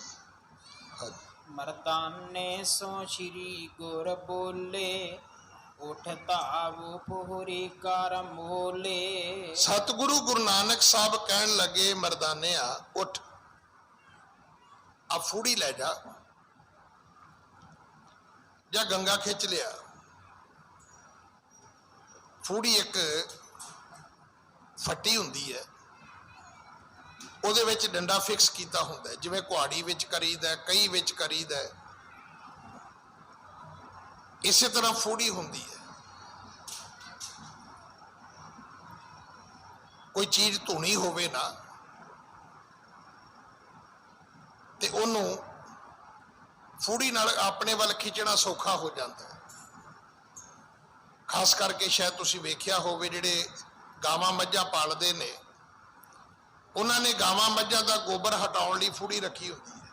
S2: ਮਰਦਾਨੇ ਸੋ ਸ਼੍ਰੀ ਗੁਰ ਬੋਲੇ ਉਠ ਧਾਵ ਪੋਹਰੀ ਕਰ ਮੋਲੇ।
S1: ਸਤਿਗੁਰੂ ਗੁਰੂ ਨਾਨਕ ਸਾਹਿਬ ਕਹਿਣ ਲੱਗੇ ਮਰਦਾਨਿਆ ਉੱਠ, ਆ ਫੂੜੀ ਲੈ ਜਾ, ਜਾਂ ਗੰਗਾ ਖਿੱਚ ਲਿਆ। ਫੂੜੀ ਇੱਕ ਫੱਟੀ ਹੁੰਦੀ ਹੈ, ਉਹਦੇ ਵਿੱਚ ਡੰਡਾ ਫਿਕਸ ਕੀਤਾ ਹੁੰਦਾ ਹੈ, ਜਿਵੇਂ ਕੁਹਾੜੀ ਵਿੱਚ ਕਰੀਦਾ, ਕਈ ਵਿੱਚ ਕਰੀਦਾ, ਇਸੇ ਤਰ੍ਹਾਂ ਫੂੜੀ ਹੁੰਦੀ ਹੈ। ਕੋਈ ਚੀਜ਼ ਧੁਣੀ ਹੋਵੇ ਨਾ, ਤੇ ਉਹਨੂੰ ਫੂੜੀ ਨਾਲ ਆਪਣੇ ਵੱਲ ਖਿੱਚਣਾ ਸੌਖਾ ਹੋ ਜਾਂਦਾ ਹੈ। ਖਾਸ ਕਰਕੇ ਸ਼ਾਇਦ ਤੁਸੀਂ ਵੇਖਿਆ ਹੋਵੇ, ਜਿਹੜੇ ਗਾਵਾਂ ਮੱਝਾਂ ਪਾਲਦੇ ਨੇ, ਉਹਨਾਂ ਨੇ ਗਾਵਾਂ ਮੱਝਾਂ ਦਾ ਗੋਬਰ ਹਟਾਉਣ ਲਈ ਫੂੜੀ ਰੱਖੀ ਹੁੰਦੀ ਹੈ।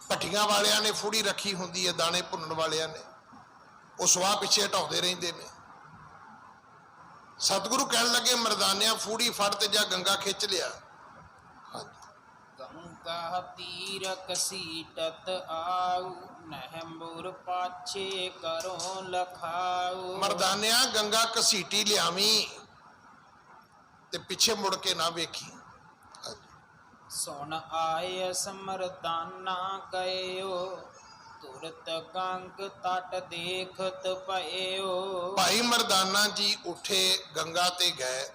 S1: ਭੱਠੀਆਂ ਵਾਲਿਆਂ ਨੇ ਫੂੜੀ ਰੱਖੀ ਹੁੰਦੀ ਹੈ, ਦਾਣੇ ਭੁੰਨਣ ਵਾਲਿਆਂ ਨੇ, ਉਹ ਸਵਾਹ ਪਿੱਛੇ ਹਟਾਉਂਦੇ ਰਹਿੰਦੇ ਨੇ। ਸਤਿਗੁਰੂ ਕਹਿਣ ਲੱਗੇ ਮਰਦਾਨਿਆਂ ਫੂੜੀ ਫੜ ਤੇ ਜਾ ਗੰਗਾ ਖਿੱਚ ਲਿਆ।
S2: ਗੰਗਾ ਤੀਰ ਕਸੀਟਤ ਆਉ ਨਹਿ ਮੁਰ ਪਾਛੇ ਕਰੋ ਲਖਾਉ।
S1: ਮਰਦਾਨਿਆਂ ਗੰਗਾ ਘਸੀਟੀ ਲਿਆਵੀਂ ਤੇ ਪਿੱਛੇ ਮੁੜ ਕੇ ਨਾ ਵੇਖੀ।
S2: ਸੁਣ ਆਏ ਸਮਰਦਾਨਾ ਗਇਓ ਤੁਰਤ ਗੰਗ ਤਟ ਦੇਖਤ ਪਇਓ।
S1: ਭਾਈ ਮਰਦਾਨਾ ਜੀ ਉੱਠੇ, ਗੰਗਾ ਤੇ ਗਏ,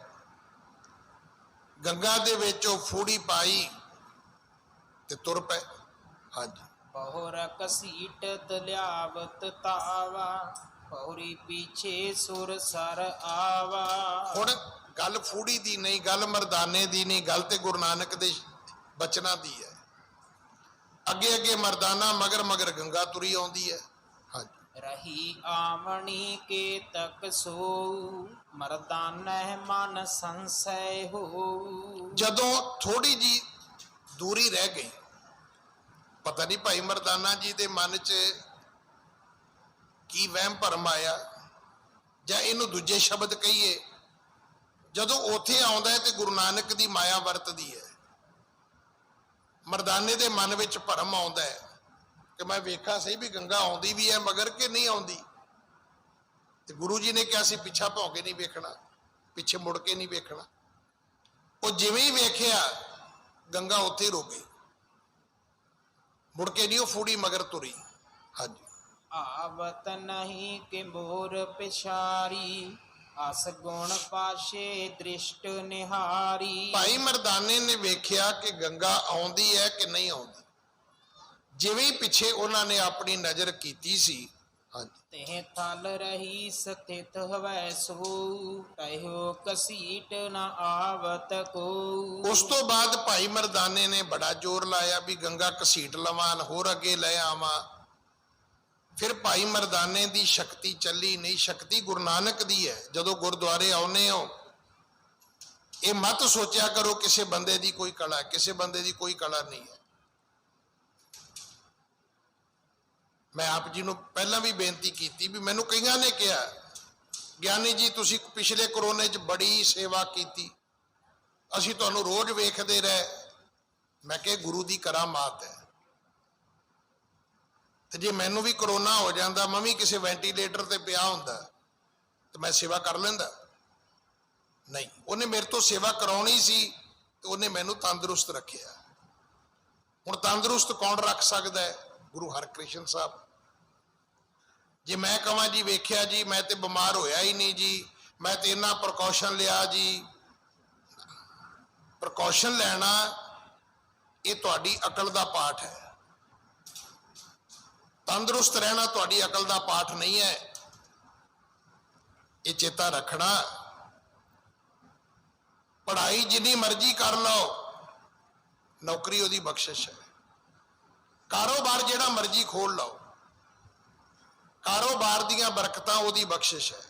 S1: ਗੰਗਾ ਦੇ ਵਿੱਚ ਉਹ ਫੂੜੀ ਪਾਈ ਤੇ ਤੁਰ ਪਏ। ਹਾਂਜੀ,
S2: ਬਹੁਰ ਕਸੀਟਤ ਲਿਆਵਤ ਤਾਵਾ ਪੌਰੀ ਪਿਛੇ ਸੁਰ ਸਰ ਆਵਾ।
S1: ਹੁਣ ਗੱਲ ਫੂੜੀ ਦੀ ਨਹੀਂ, ਗੱਲ ਮਰਦਾਨੇ ਦੀ ਨਹੀਂ, ਗੱਲ ਤੇ ਗੁਰੂ ਨਾਨਕ ਦੇ ਬਚਨਾਂ ਦੀ ਹੈ। ਅੱਗੇ ਅੱਗੇ ਮਰਦਾਨਾ, ਮਗਰ ਮਗਰ ਗੰਗਾ ਤੁਰੀ ਆਉਂਦੀ ਹੈ। ਹਾਂਜੀ,
S2: ਰਹੀ ਆਵਣੀ ਕੇ ਤਕ ਸੋ ਮਰਦਾਨਾ ਮਨ ਸੰਸੈ ਹੋ।
S1: ਜਦੋਂ ਥੋੜੀ ਜੀ ਦੂਰੀ ਰਹਿ ਗਈ, ਪਤਾ ਨਹੀਂ ਭਾਈ ਮਰਦਾਨਾ ਜੀ ਦੇ ਮਨ 'ਚ ਕੀ ਵਹਿਮ ਭਰਮ ਆਇਆ, ਜਾਂ ਇਹਨੂੰ ਦੂਜੇ ਸ਼ਬਦ ਕਹੀਏ, ਜਦੋਂ ਉੱਥੇ ਆਉਂਦਾ ਹੈ ਤੇ ਗੁਰੂ ਨਾਨਕ ਦੀ ਮਾਇਆ ਵਰਤਦੀ ਹੈ। ਮਰਦਾਨੇ ਦੇ ਮਨ ਵਿੱਚ ਭਰਮ ਆਉਂਦਾ ਹੈ ਕਿ ਮੈਂ ਵੇਖਾਂ ਸਹੀ ਵੀ ਗੰਗਾ ਆਉਂਦੀ ਵੀ ਹੈ ਮਗਰ ਕਿ ਨਹੀਂ ਆਉਂਦੀ। ਤੇ ਗੁਰੂ ਜੀ ਨੇ ਕਿਹਾ ਸੀ ਪਿੱਛਾ ਭੌਂ ਕੇ ਨਹੀਂ ਵੇਖਣਾ, ਪਿੱਛੇ ਮੁੜ ਕੇ ਨਹੀਂ ਵੇਖਣਾ। ਉਹ ਜਿਵੇਂ ਹੀ ਵੇਖਿਆ ਗੰਗਾ ਉੱਥੇ ਹੀ ਰੁਕ ਗਈ, ਮੁੜ ਕੇ ਨਹੀਂ ਉਹ ਫੂੜੀ ਮਗਰ ਤੁਰੀ। ਹਾਂਜੀ।
S2: ਆਵਤ ਨਹੀਂ ਕਿ ਮੋਰ ਪਿਛਾਰੀ, ਅਸ ਗੁਣ ਪਾਸ਼ੇ ਦ੍ਰਿਸ਼ਟ ਨਿਹਾਰੀ।
S1: ਭਾਈ ਮਰਦਾਨੇ ਨੇ ਵੇਖਿਆ ਕਿ ਗੰਗਾ ਆਉਂਦੀ ਹੈ ਕਿ ਨਹੀਂ ਆਉਂਦੀ। ਜਿਵੇਂ ਹੀ ਪਿੱਛੇ ਉਹਨਾਂ ਨੇ ਆਪਣੀ ਨਜ਼ਰ ਕੀਤੀ ਸੀ, ਹਾਂਜੀ,
S2: ਤੇ ਥਲ ਰਹੀ ਸਥਿਤ ਹਵੈ ਸੋ, ਕਹਿਓ ਕਸੀਟ ਨ ਆਵਤ ਕੋ।
S1: ਉਸ ਤੋਂ ਬਾਅਦ ਭਾਈ ਮਰਦਾਨੇ ਨੇ ਬੜਾ ਜ਼ੋਰ ਲਾਇਆ ਵੀ ਗੰਗਾ ਘਸੀਟ ਲਵਾਂ, ਹੋਰ ਅੱਗੇ ਲੈ ਆਵਾਂ। ਫਿਰ ਭਾਈ ਮਰਦਾਨੇ ਦੀ ਸ਼ਕਤੀ ਚੱਲੀ ਨਹੀਂ। ਸ਼ਕਤੀ ਗੁਰੂ ਨਾਨਕ ਦੀ ਹੈ। ਜਦੋਂ ਗੁਰਦੁਆਰੇ ਆਉਨੇ ਹੋ ਇਹ ਮਤ ਸੋਚਿਆ ਕਰੋ ਕਿਸੇ ਬੰਦੇ ਦੀ ਕੋਈ ਕਲਾ, ਕਿਸੇ ਬੰਦੇ ਦੀ ਕੋਈ ਕਲਾ ਨਹੀਂ ਹੈ। ਮੈਂ ਆਪ ਜੀ ਨੂੰ ਪਹਿਲਾਂ ਵੀ ਬੇਨਤੀ ਕੀਤੀ ਵੀ ਮੈਨੂੰ ਕਈਆਂ ਨੇ ਕਿਹਾ ਗਿਆਨੀ ਜੀ ਤੁਸੀਂ ਪਿਛਲੇ ਕਰੋਨੇ 'ਚ ਬੜੀ ਸੇਵਾ ਕੀਤੀ, ਅਸੀਂ ਤੁਹਾਨੂੰ ਰੋਜ਼ ਵੇਖਦੇ ਰਹੇ। ਮੈਂ ਕਿਹਾ ਗੁਰੂ ਦੀ ਕਰਾਮਾਤ ਹੈ। ਤੇ ਜੇ ਮੈਨੂੰ ਵੀ ਕਰੋਨਾ ਹੋ ਜਾਂਦਾ, ਮੈਂ ਵੀ ਕਿਸੇ ਵੈਂਟੀਲੇਟਰ ਤੇ ਪਿਆ ਹੁੰਦਾ ਤੇ ਮੈਂ ਸੇਵਾ ਕਰ ਲੈਂਦਾ? ਨਹੀਂ, ਉਹਨੇ ਮੇਰੇ ਤੋਂ ਸੇਵਾ ਕਰਾਉਣੀ ਸੀ ਤੇ ਉਹਨੇ ਮੈਨੂੰ ਤੰਦਰੁਸਤ ਰੱਖਿਆ। ਹੁਣ ਤੰਦਰੁਸਤ ਕੌਣ ਰੱਖ ਸਕਦਾ ਹੈ? ਗੁਰੂ ਹਰਕ੍ਰਿਸ਼ਨ ਸਾਹਿਬ। ਜੇ ਮੈਂ ਕਹਾਂ ਜੀ ਵੇਖਿਆ ਜੀ ਮੈਂ ਤੇ ਬਿਮਾਰ ਹੋਇਆ ਹੀ ਨਹੀਂ ਜੀ, ਮੈਂ ਤੇ ਇੰਨਾ ਪ੍ਰੀਕਾਸ਼ਨ ਲਿਆ ਜੀ, ਪ੍ਰੀਕਾਸ਼ਨ ਲੈਣਾ ਇਹ ਤੁਹਾਡੀ ਅਕਲ ਦਾ ਪਾਠ ਹੈ। ਤੰਦਰੁਸਤ ਰਹਿਣਾ ਤੁਹਾਡੀ ਅਕਲ ਦਾ ਪਾਠ ਨਹੀਂ ਹੈ। ਇਹ ਚੇਤਾ ਰੱਖਣਾ। ਪੜ੍ਹਾਈ ਜਿੰਨੀ ਮਰਜ਼ੀ ਕਰ ਲਓ, ਨੌਕਰੀ ਉਹਦੀ ਬਖਸ਼ਿਸ਼ ਹੈ। ਕਾਰੋਬਾਰ ਜਿਹੜਾ ਮਰਜ਼ੀ ਖੋਲ ਲਓ, ਕਾਰੋਬਾਰ ਦੀਆਂ ਬਰਕਤਾਂ ਉਹਦੀ ਬਖਸ਼ਿਸ਼ ਹੈ।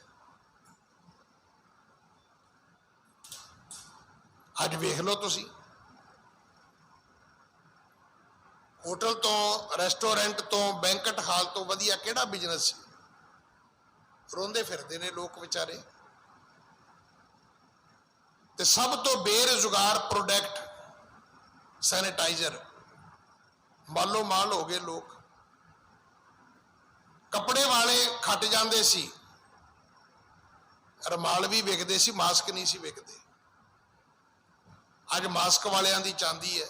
S1: ਅੱਜ ਵੇਖ ਲਓ ਤੁਸੀਂ, ਹੋਟਲ ਤੋਂ, ਰੈਸਟੋਰੈਂਟ ਤੋਂ, ਬੈਂਕਟ ਹਾਲ ਤੋਂ ਵਧੀਆ ਕਿਹੜਾ ਬਿਜ਼ਨਸ ਸੀ? ਰੋਂਦੇ ਫਿਰਦੇ ਨੇ ਲੋਕ ਵਿਚਾਰੇ। ਤੇ ਸਭ ਤੋਂ ਬੇਰੁਜ਼ਗਾਰ ਪ੍ਰੋਡਕਟ ਸੈਨੀਟਾਈਜ਼ਰ, ਮਾਲੋ ਮਾਲ ਹੋ ਗਏ ਲੋਕ। ਕੱਪੜੇ ਵਾਲੇ ਖੱਟ ਜਾਂਦੇ ਸੀ, ਰੁਮਾਲ ਵੀ ਵਿਕਦੇ ਸੀ, ਮਾਸਕ ਨਹੀਂ ਸੀ ਵਿਕਦੇ। ਅੱਜ ਮਾਸਕ ਵਾਲਿਆਂ ਦੀ ਚਾਂਦੀ ਹੈ।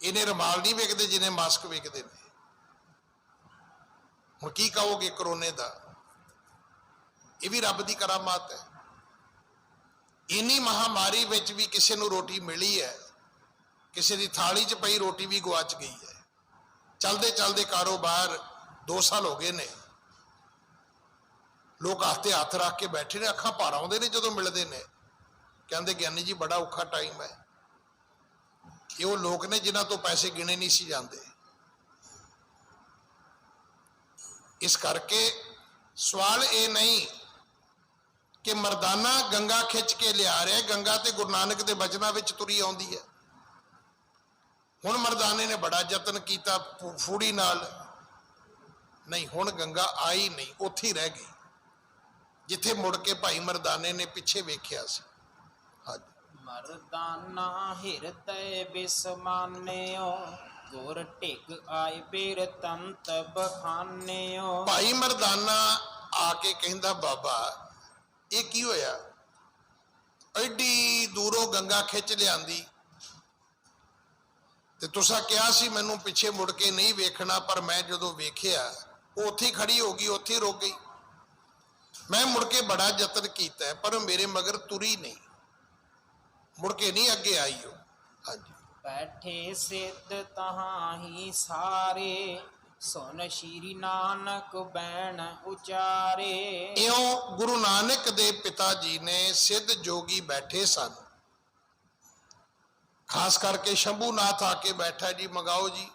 S1: ਇਹਨੇ ਰੁਮਾਲ ਨਹੀਂ ਵਿਕਦੇ ਜਿਹਨੇ ਮਾਸਕ ਵਿਕਦੇ ਨੇ। ਹੁਣ ਕੀ ਕਹੋਗੇ ਕਰੋਨੇ ਦਾ? ਇਹ ਵੀ ਰੱਬ ਦੀ ਕਰਾਮਾਤ ਹੈ। ਇੰਨੀ ਮਹਾਮਾਰੀ ਵਿੱਚ ਵੀ ਕਿਸੇ ਨੂੰ ਰੋਟੀ ਮਿਲੀ ਹੈ, ਕਿਸੇ ਦੀ ਥਾਲੀ 'ਚ ਪਈ ਰੋਟੀ ਵੀ ਗੁਆਚ ਗਈ ਹੈ। ਚਲਦੇ ਚਲਦੇ ਕਾਰੋਬਾਰ 2 ਸਾਲ ਹੋ ਗਏ ਨੇ, ਲੋਕ ਹੱਥ ਤੇ ਹੱਥ ਰੱਖ ਕੇ ਬੈਠੇ ਨੇ, ਅੱਖਾਂ ਭਰ ਆਉਂਦੇ ਨੇ ਜਦੋਂ ਮਿਲਦੇ ਨੇ, ਕਹਿੰਦੇ ਗਿਆਨੀ ਜੀ ਬੜਾ ਔਖਾ ਟਾਈਮ ਹੈ। ਇਹ ਉਹ ਲੋਕ ਨੇ ਜਿਨ੍ਹਾਂ ਤੋਂ ਪੈਸੇ ਗਿਣੇ ਨਹੀਂ ਸੀ ਜਾਂਦੇ। ਇਸ ਕਰਕੇ ਸਵਾਲ ਇਹ ਨਹੀਂ ਕਿ ਮਰਦਾਨਾ ਗੰਗਾ ਖਿੱਚ ਕੇ ਲਿਆ ਰਿਹਾ, ਗੰਗਾ ਤੇ ਗੁਰੂ ਨਾਨਕ ਦੇ ਬਚਨਾਂ ਵਿੱਚ ਤੁਰੀ ਆਉਂਦੀ ਹੈ। ਹੁਣ ਮਰਦਾਨੇ ਨੇ ਬੜਾ ਯਤਨ ਕੀਤਾ ਫੂੜੀ ਨਾਲ, ਨਹੀਂ, ਹੁਣ ਗੰਗਾ ਆਈ ਨਹੀਂ, ਉੱਥੇ ਹੀ ਰਹਿ ਗਈ ਜਿੱਥੇ ਮੁੜ ਕੇ ਭਾਈ ਮਰਦਾਨੇ ਨੇ ਪਿੱਛੇ ਵੇਖਿਆ ਸੀ। ਹਾਂਜੀ।
S2: ਮਰਦਾਨਾ ਹਿਰਦੈ ਬਿਸਮਾਨਿਓ, ਗੁਰ ਢਿਗ ਆਏ ਬੇਰ ਤੰਤ ਬਖਾਨਿਓ। ਭਾਈ
S1: ਮਰਦਾਨਾ ਆ ਕੇ ਕਹਿੰਦਾ ਬਾਬਾ ਇਹ ਕੀ ਹੋਇਆ? ਐਡੀ ਦੂਰੋਂ ਗੰਗਾ ਖਿੱਚ ਲਿਆਂਦੀ ਤੇ ਤੁਸੀਂ ਕਿਹਾ ਸੀ ਮੈਨੂੰ ਪਿੱਛੇ ਮੁੜ ਕੇ ਨਹੀਂ ਵੇਖਣਾ, ਪਰ ਮੈਂ ਜਦੋਂ ਵੇਖਿਆ ਉਹ ਉੱਥੇ ਖੜੀ ਹੋ ਗਈ, ਉੱਥੇ ਰੁਕ ਗਈ। ਮੈਂ ਮੁੜ ਕੇ ਬੜਾ ਯਤਨ ਕੀਤਾ ਪਰ ਮੇਰੇ ਮਗਰ ਤੁਰੀ ਨਹੀਂ, ਮੁੜ ਕੇ ਨਹੀਂ ਅੱਗੇ ਆਈ ਉਹ। ਹਾਂਜੀ।
S2: ਬੈਠੇ ਸਿੱਧ ਤਹਾਹੀ ਸਾਰੇ, ਸੁਨ ਸ਼੍ਰੀ ਨਾਨਕ ਬੈਣ ਉਚਾਰੇ।
S1: ਇਉਂ ਗੁਰੂ ਨਾਨਕ ਦੇ ਪਿਤਾ ਜੀ ਨੇ ਸਿੱਧ ਜੋਗੀ ਬੈਠੇ ਸਨ। ਖਾਸ ਕਰਕੇ ਸ਼ੰਭੂਨਾਥ ਆ ਕੇ ਬੈਠਾ ਜੀ, ਮੰਗਾਓ ਜੀ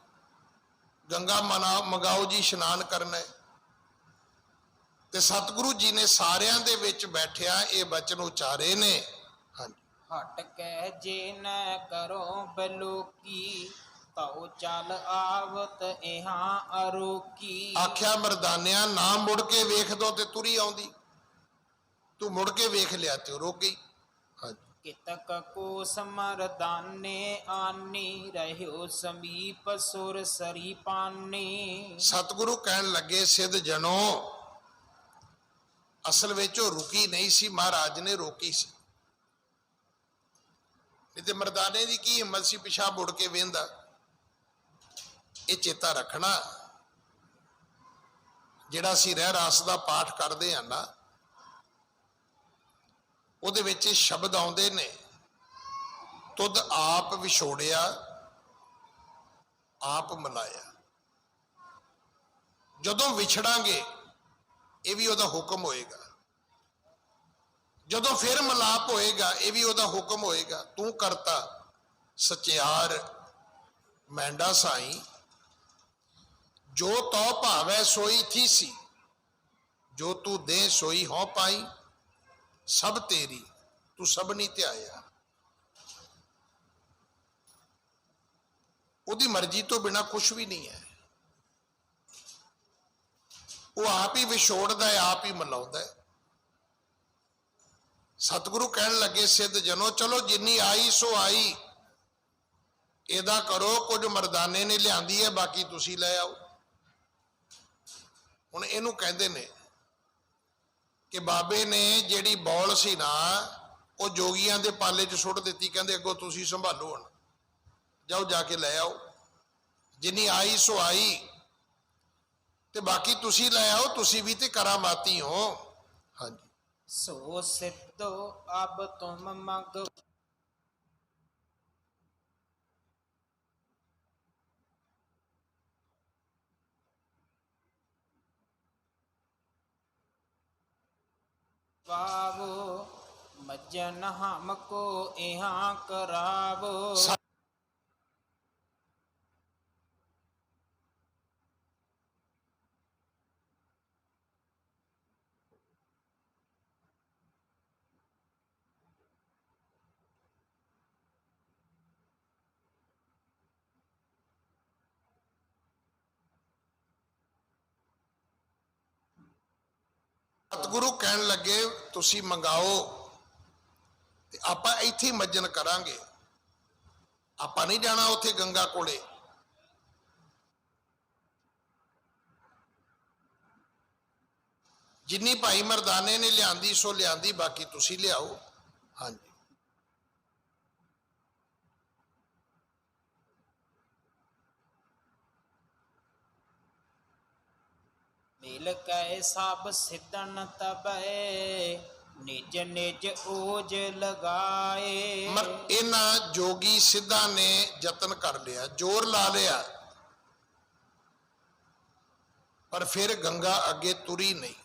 S1: ਗੰਗਾ ਮੰਗਾਓ ਜੀ, ਇਸ਼ਨਾਨ ਕਰਨਾ ਹੈ। ਤੇ ਸਤਿਗੁਰੂ ਜੀ ਨੇ ਸਾਰਿਆਂ ਦੇ ਵਿੱਚ ਬੈਠਿਆ ਇਹ ਬਚਨ ਉਚਾਰੇ ਨੇ। ਹਾਂਜੀ।
S2: ਹਟ ਕਹਿ ਜੇ ਨੈ ਕਰੋ ਬਲੋਕੀ, ਤਉ ਚੱਲ ਆਵਤ ਇਹਾਂ ਅਰੋਕੀ।
S1: ਆਖਿਆ ਮਰਦਾਨਿਆਂ ਨਾ ਮੁੜ ਕੇ ਵੇਖ ਦੋ ਤੇ ਤੁਰੀ ਆਉਂਦੀ। ਤੂੰ ਮੁੜ ਕੇ ਵੇਖ ਲਿਆ ਤੇ ਉਹ ਰੁਕ ਗਈ। ਹਾਂਜੀ।
S2: ਕਿਤਕ ਕੋ ਸਮਰਦਾਨੇ ਆਨੀ ਰਹਿਓ ਸਮੀਪ ਸੁਰ ਸਰੀ ਪਾਨੀ।
S1: ਸਤਿਗੁਰੂ ਕਹਿਣ ਲੱਗੇ ਸਿੱਧ ਜਨੋ, ਅਸਲ ਵਿੱਚ ਉਹ ਰੁਕੀ ਨਹੀਂ ਸੀ, ਮਹਾਰਾਜ ਨੇ ਰੋਕੀ ਸੀ। ਨਹੀਂ ਤੇ ਮਰਦਾਨੇ ਦੀ ਕੀ ਹਿੰਮਤ ਸੀ ਪਿਛਾ ਮੁੜ ਕੇ ਵੇਂਦਾ। ਇਹ ਚੇਤਾ ਰੱਖਣਾ, ਜਿਹੜਾ ਅਸੀਂ ਰਹਿ ਰਾਸ ਦਾ ਪਾਠ ਕਰਦੇ ਹਾਂ ਨਾ, ਉਹਦੇ ਵਿੱਚ ਸ਼ਬਦ ਆਉਂਦੇ ਨੇ, ਤੁਧ ਆਪ ਵਿਛੋੜਿਆ ਆਪ ਮਿਲਾਇਆ। ਜਦੋਂ ਵਿਛੜਾਂਗੇ ਇਹ ਵੀ ਉਹਦਾ ਹੁਕਮ ਹੋਏਗਾ, ਜਦੋਂ ਫਿਰ ਮਿਲਾਪ ਹੋਏਗਾ ਇਹ ਵੀ ਉਹਦਾ ਹੁਕਮ ਹੋਏਗਾ। ਤੂੰ ਕਰਤਾ ਸਚਿਆਰ ਮੈਂਡਾ ਸਾਈ, ਜੋ ਤੋ ਭਾਵੈ ਸੋਈ ਥੀ ਸੀ, ਜੋ ਤੂੰ ਦੇ ਸੋਈ ਹੋ ਪਾਈ। ਸਭ ਤੇਰੀ ਤੂੰ ਸਭ ਨਹੀਂ ਧਿਆਇਆ। ਉਹਦੀ ਮਰਜ਼ੀ ਤੋਂ ਬਿਨਾ ਕੁਝ ਵੀ ਨਹੀਂ ਹੈ। ਉਹ ਆਪ ਹੀ ਵਿਛੋੜਦਾ ਹੈ, ਆਪ ਹੀ ਮਿਲਾਉਂਦਾ ਹੈ। ਸਤਿਗੁਰੂ ਕਹਿਣ ਲੱਗੇ ਸਿੱਧ ਜਨੋ, ਚਲੋ ਜਿੰਨੀ ਆਈ ਸੋ ਆਈ, ਇਹਦਾ ਕਰੋ ਕੁਝ ਮਰਦਾਨੇ ਨੇ ਲਿਆਂਦੀ ਹੈ, ਬਾਕੀ ਤੁਸੀਂ ਲੈ ਆਓ। ਹੁਣ ਇਹਨੂੰ ਕਹਿੰਦੇ ਨੇ ਕਿ ਬਾਬੇ ਨੇ ਜਿਹੜੀ ਬੌਲ ਸੀ ਨਾ, ਉਹ ਜੋਗੀਆਂ ਦੇ ਪਾਲੇ 'ਚ ਸੁੱਟ ਦਿੱਤੀ। ਕਹਿੰਦੇ ਅੱਗੋਂ ਤੁਸੀਂ ਸੰਭਾਲੋ, ਹੁਣ ਜਾਓ ਜਾ ਕੇ ਲੈ ਆਓ। ਜਿੰਨੀ ਆਈ ਸੋ ਆਈ ਤੇ ਬਾਕੀ ਤੁਸੀਂ ਲੈ ਆਓ, ਤੁਸੀਂ ਵੀ ਤੇ ਕਰਾਮਾਤੀ ਹੋ। ਹਾਂਜੀ।
S2: ਸੋ ਸਿੱਧੋ ਅਬ ਤੁਮ ਮਗ। ਵਾਵੋ ਮਜਨ ਹਮ ਕੋ ਇਹਾਂ ਕਰਾਵੋ।
S1: ਸਤਿਗੁਰੂ ਕਹਿਣ ਲੱਗੇ ਤੁਸੀਂ ਮੰਗਾਓ ਤੇ ਆਪਾਂ ਇੱਥੇ ਹੀ ਮੱਜਨ ਕਰਾਂਗੇ, ਆਪਾਂ ਨਹੀਂ ਜਾਣਾ ਉੱਥੇ ਗੰਗਾ ਕੋਲੇ। ਜਿੰਨੀ ਭਾਈ ਮਰਦਾਨੇ ਨੇ ਲਿਆਂਦੀ ਸੋ ਲਿਆਂਦੀ, ਬਾਕੀ ਤੁਸੀਂ ਲਿਆਓ। ਹਾਂਜੀ।
S2: ਮਿਲ ਕੈ ਸਭ ਸਿੱਧਨ ਤਬੈ, ਨਿਜ ਨਿਜ ਓਜ ਲਗਾਏ।
S1: ਇਹਨਾਂ ਜੋਗੀ ਸਿੱਧਾਂ ਨੇ ਯਤਨ ਕਰ ਲਿਆ, ਜ਼ੋਰ ਲਾ ਲਿਆ, ਪਰ ਫਿਰ ਗੰਗਾ ਅੱਗੇ ਤੁਰੀ ਨਹੀਂ।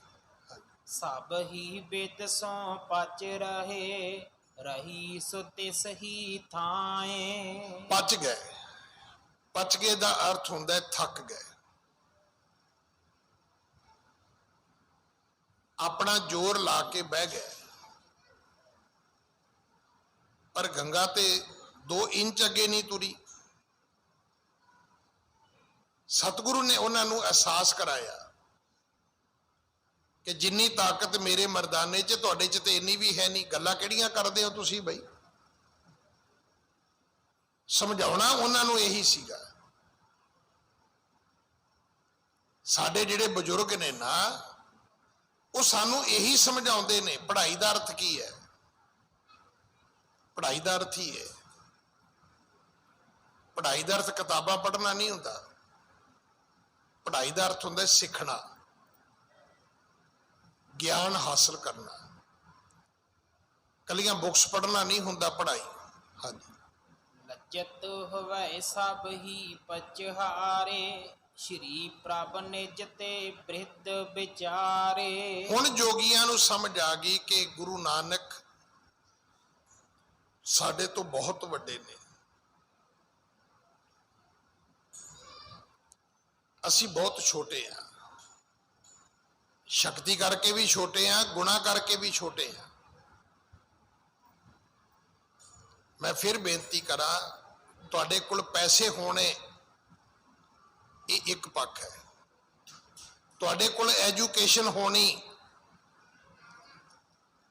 S2: ਸਭ ਹੀ ਬਿਦ ਸੋ ਪਚ ਰਹੇ, ਰਹੀ ਸੋ ਤਿਸ ਹੀ ਥਾਏ।
S1: ਪਚ ਗਏ। ਪਚ ਗਏ ਦਾ ਅਰਥ ਹੁੰਦਾ ਹੈ ਥੱਕ ਗਏ। ਆਪਣਾ ਜ਼ੋਰ ਲਾ ਕੇ ਬਹਿ ਗਏ, ਪਰ ਗੰਗਾ ਤੇ 2 ਇੰਚ ਅੱਗੇ ਨਹੀਂ ਤੁਰੀ। ਸਤਿਗੁਰੂ ਨੇ ਉਹਨਾਂ ਨੂੰ ਅਹਿਸਾਸ ਕਰਾਇਆ ਕਿ ਜਿੰਨੀ ਤਾਕਤ ਮੇਰੇ ਮਰਦਾਨੇ 'ਚ, ਤੁਹਾਡੇ 'ਚ ਤੇ ਇੰਨੀ ਵੀ ਹੈ ਨਹੀਂ। ਗੱਲਾਂ ਕਿਹੜੀਆਂ ਕਰਦੇ ਹੋ ਤੁਸੀਂ ਬਈ। ਸਮਝਾਉਣਾ ਉਹਨਾਂ ਨੂੰ ਇਹੀ ਸੀਗਾ। ਸਾਡੇ ਜਿਹੜੇ ਬਜ਼ੁਰਗ ਨੇ ਨਾ, ਉਹ ਸਾਨੂੰ ਇਹੀ ਸਮਝਾਉਂਦੇ ਨੇ ਪੜ੍ਹਾਈ ਦਾ ਅਰਥ ਕੀ ਹੈ। ਪੜ੍ਹਾਈ ਦਾ ਅਰਥ ਹੀ ਹੈ, ਪੜ੍ਹਾਈ ਦਾ ਅਰਥ ਕਿਤਾਬਾਂ ਪੜ੍ਹਨਾ ਨਹੀਂ ਹੁੰਦਾ। ਪੜ੍ਹਾਈ ਦਾ ਅਰਥ ਹੁੰਦਾ ਸਿੱਖਣਾ, ਗਿਆਨ ਹਾਸਲ ਕਰਨਾ। ਕੱਲੀਆਂ ਬੁੱਕਸ ਪੜ੍ਹਨਾ ਨਹੀਂ ਹੁੰਦਾ ਪੜ੍ਹਾਈ। ਹਾਂਜੀ।
S2: ਲੱਜਤ ਹੋਵੈ ਸਭ ਹੀ ਪਚਹਾਰੇ, ਸ਼੍ਰੀ ਪ੍ਰਭ ਨਿਜ ਤੇ ਬ੍ਰਿਧ ਵਿਚਾਰੇ।
S1: ਹੁਣ ਜੋਗੀਆਂ ਨੂੰ ਸਮਝ ਆ ਗਈ ਕਿ ਗੁਰੂ ਨਾਨਕ ਸਾਡੇ ਤੋਂ ਬਹੁਤ ਵੱਡੇ ਨੇ, ਅਸੀਂ ਬਹੁਤ ਛੋਟੇ ਹਾਂ। ਸ਼ਕਤੀ ਕਰਕੇ ਵੀ ਛੋਟੇ ਹਾਂ, ਗੁਣਾ ਕਰਕੇ ਵੀ ਛੋਟੇ ਹਾਂ। ਮੈਂ ਫਿਰ ਬੇਨਤੀ ਕਰਾਂ, ਤੁਹਾਡੇ ਕੋਲ ਪੈਸੇ ਹੋਣੇ ਇਹ ਇੱਕ ਪੱਖ ਹੈ, ਤੁਹਾਡੇ ਕੋਲ ਐਜੂਕੇਸ਼ਨ ਹੋਣੀ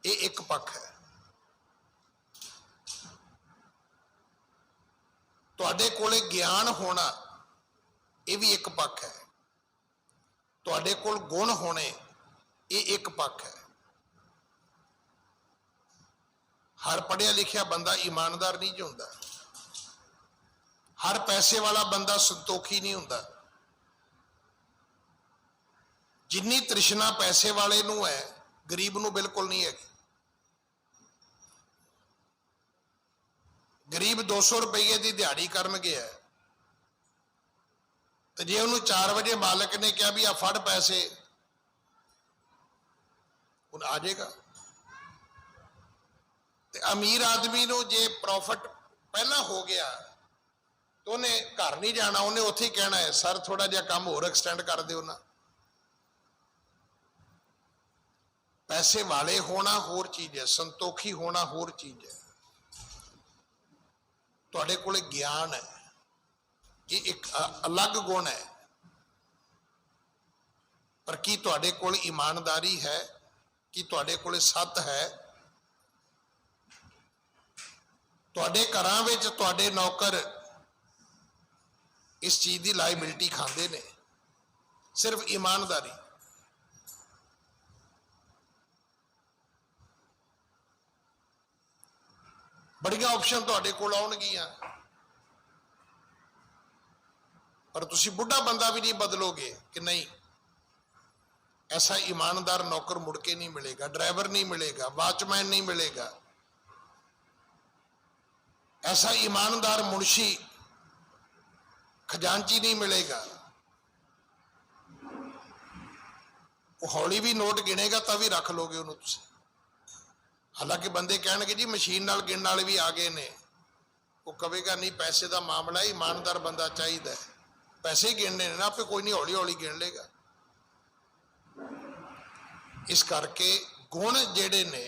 S1: ਇਹ ਇੱਕ ਪੱਖ ਹੈ। ਤੁਹਾਡੇ ਕੋਲੇ ਗਿਆਨ ਹੋਣਾ ਇਹ ਵੀ ਇੱਕ ਪੱਖ ਹੈ। ਤੁਹਾਡੇ ਕੋਲ ਗੁਣ ਹੋਣੇ ਇਹ ਇੱਕ ਪੱਖ ਹੈ। ਹਰ ਪੜ੍ਹਿਆ ਲਿਖਿਆ ਬੰਦਾ ਇਮਾਨਦਾਰ ਨਹੀਂ ਹੁੰਦਾ। ਹਰ ਪੈਸੇ ਵਾਲਾ ਬੰਦਾ ਸੰਤੋਖੀ ਨਹੀਂ ਹੁੰਦਾ। ਜਿੰਨੀ ਤ੍ਰਿਸ਼ਨਾ ਪੈਸੇ ਵਾਲੇ ਨੂੰ ਹੈ, ਗਰੀਬ ਨੂੰ ਬਿਲਕੁਲ ਨਹੀਂ ਹੈਗੀ। ਗਰੀਬ 200 ਰੁਪਏ ਦੀ ਦਿਹਾੜੀ ਕਰਨ ਗਿਆ ਤੇ ਜੇ ਉਹਨੂੰ 4 ਵਜੇ ਮਾਲਕ ਨੇ ਕਿਹਾ ਵੀ ਆ ਫੜ ਪੈਸੇ, ਹੁਣ ਆ ਜਾਏਗਾ। ਤੇ ਅਮੀਰ ਆਦਮੀ ਨੂੰ ਜੇ ਪ੍ਰੋਫਿਟ ਪਹਿਲਾਂ ਹੋ ਗਿਆ ਤਾਂ ਉਹਨੇ ਘਰ ਨਹੀਂ ਜਾਣਾ, ਉਹਨੇ ਉੱਥੇ ਹੀ ਕਹਿਣਾ ਹੈ ਸਰ ਥੋੜਾ ਜਿਹਾ ਕੰਮ ਹੋਰ ਐਕਸਟੈਂਡ ਕਰ ਦਿਓ ਨਾ। ਪੈਸੇ ਵਾਲੇ ਹੋਣਾ ਹੋਰ ਚੀਜ਼ ਹੈ, ਸੰਤੋਖੀ ਹੋਣਾ ਹੋਰ ਚੀਜ਼ ਹੈ। ਤੁਹਾਡੇ ਕੋਲੇ ਗਿਆਨ ਹੈ, ਇਹ ਇੱਕ ਅਲੱਗ ਗੁਣ ਹੈ। ਪਰ ਕੀ ਤੁਹਾਡੇ ਕੋਲ ਇਮਾਨਦਾਰੀ ਹੈ? ਕੀ ਤੁਹਾਡੇ ਕੋਲੇ ਸੱਤ ਹੈ? ਤੁਹਾਡੇ ਘਰਾਂ ਵਿੱਚ ਤੁਹਾਡੇ ਨੌਕਰ ਇਸ ਚੀਜ਼ ਦੀ ਲਾਇਬਿਲਿਟੀ ਖਾਂਦੇ ਨੇ? ਸਿਰਫ ਇਮਾਨਦਾਰੀ। ਬੜੀਆਂ ਆਪਸ਼ਨ ਤੁਹਾਡੇ ਕੋਲ ਆਉਣਗੀਆਂ, ਪਰ ਤੁਸੀਂ ਬੁੱਢਾ ਬੰਦਾ ਵੀ ਨਹੀਂ ਬਦਲੋਗੇ ਕਿ ਨਹੀਂ ਐਸਾ ਈਮਾਨਦਾਰ ਨੌਕਰ ਮੁੜ ਕੇ ਨਹੀਂ ਮਿਲੇਗਾ, ਡਰਾਈਵਰ ਨਹੀਂ ਮਿਲੇਗਾ, ਵਾਚਮੈਨ ਨਹੀਂ ਮਿਲੇਗਾ, ऐसा ईमानदार मुंशी खजांची नहीं मिलेगा। वो हौली भी नोट गिनेगा तब भी रख लोगे उन्होंने तुसी। हालांकि बंदे कहणगे जी मशीन नाल गिनने वाले भी आ गए ने, वो कहेगा नहीं पैसे का मामला है, ईमानदार बंदा चाहिए, पैसे ही गिनने ने ना, आपे कोई नहीं हौली हौली गिन लेगा। इस करके गुण जेड़े ने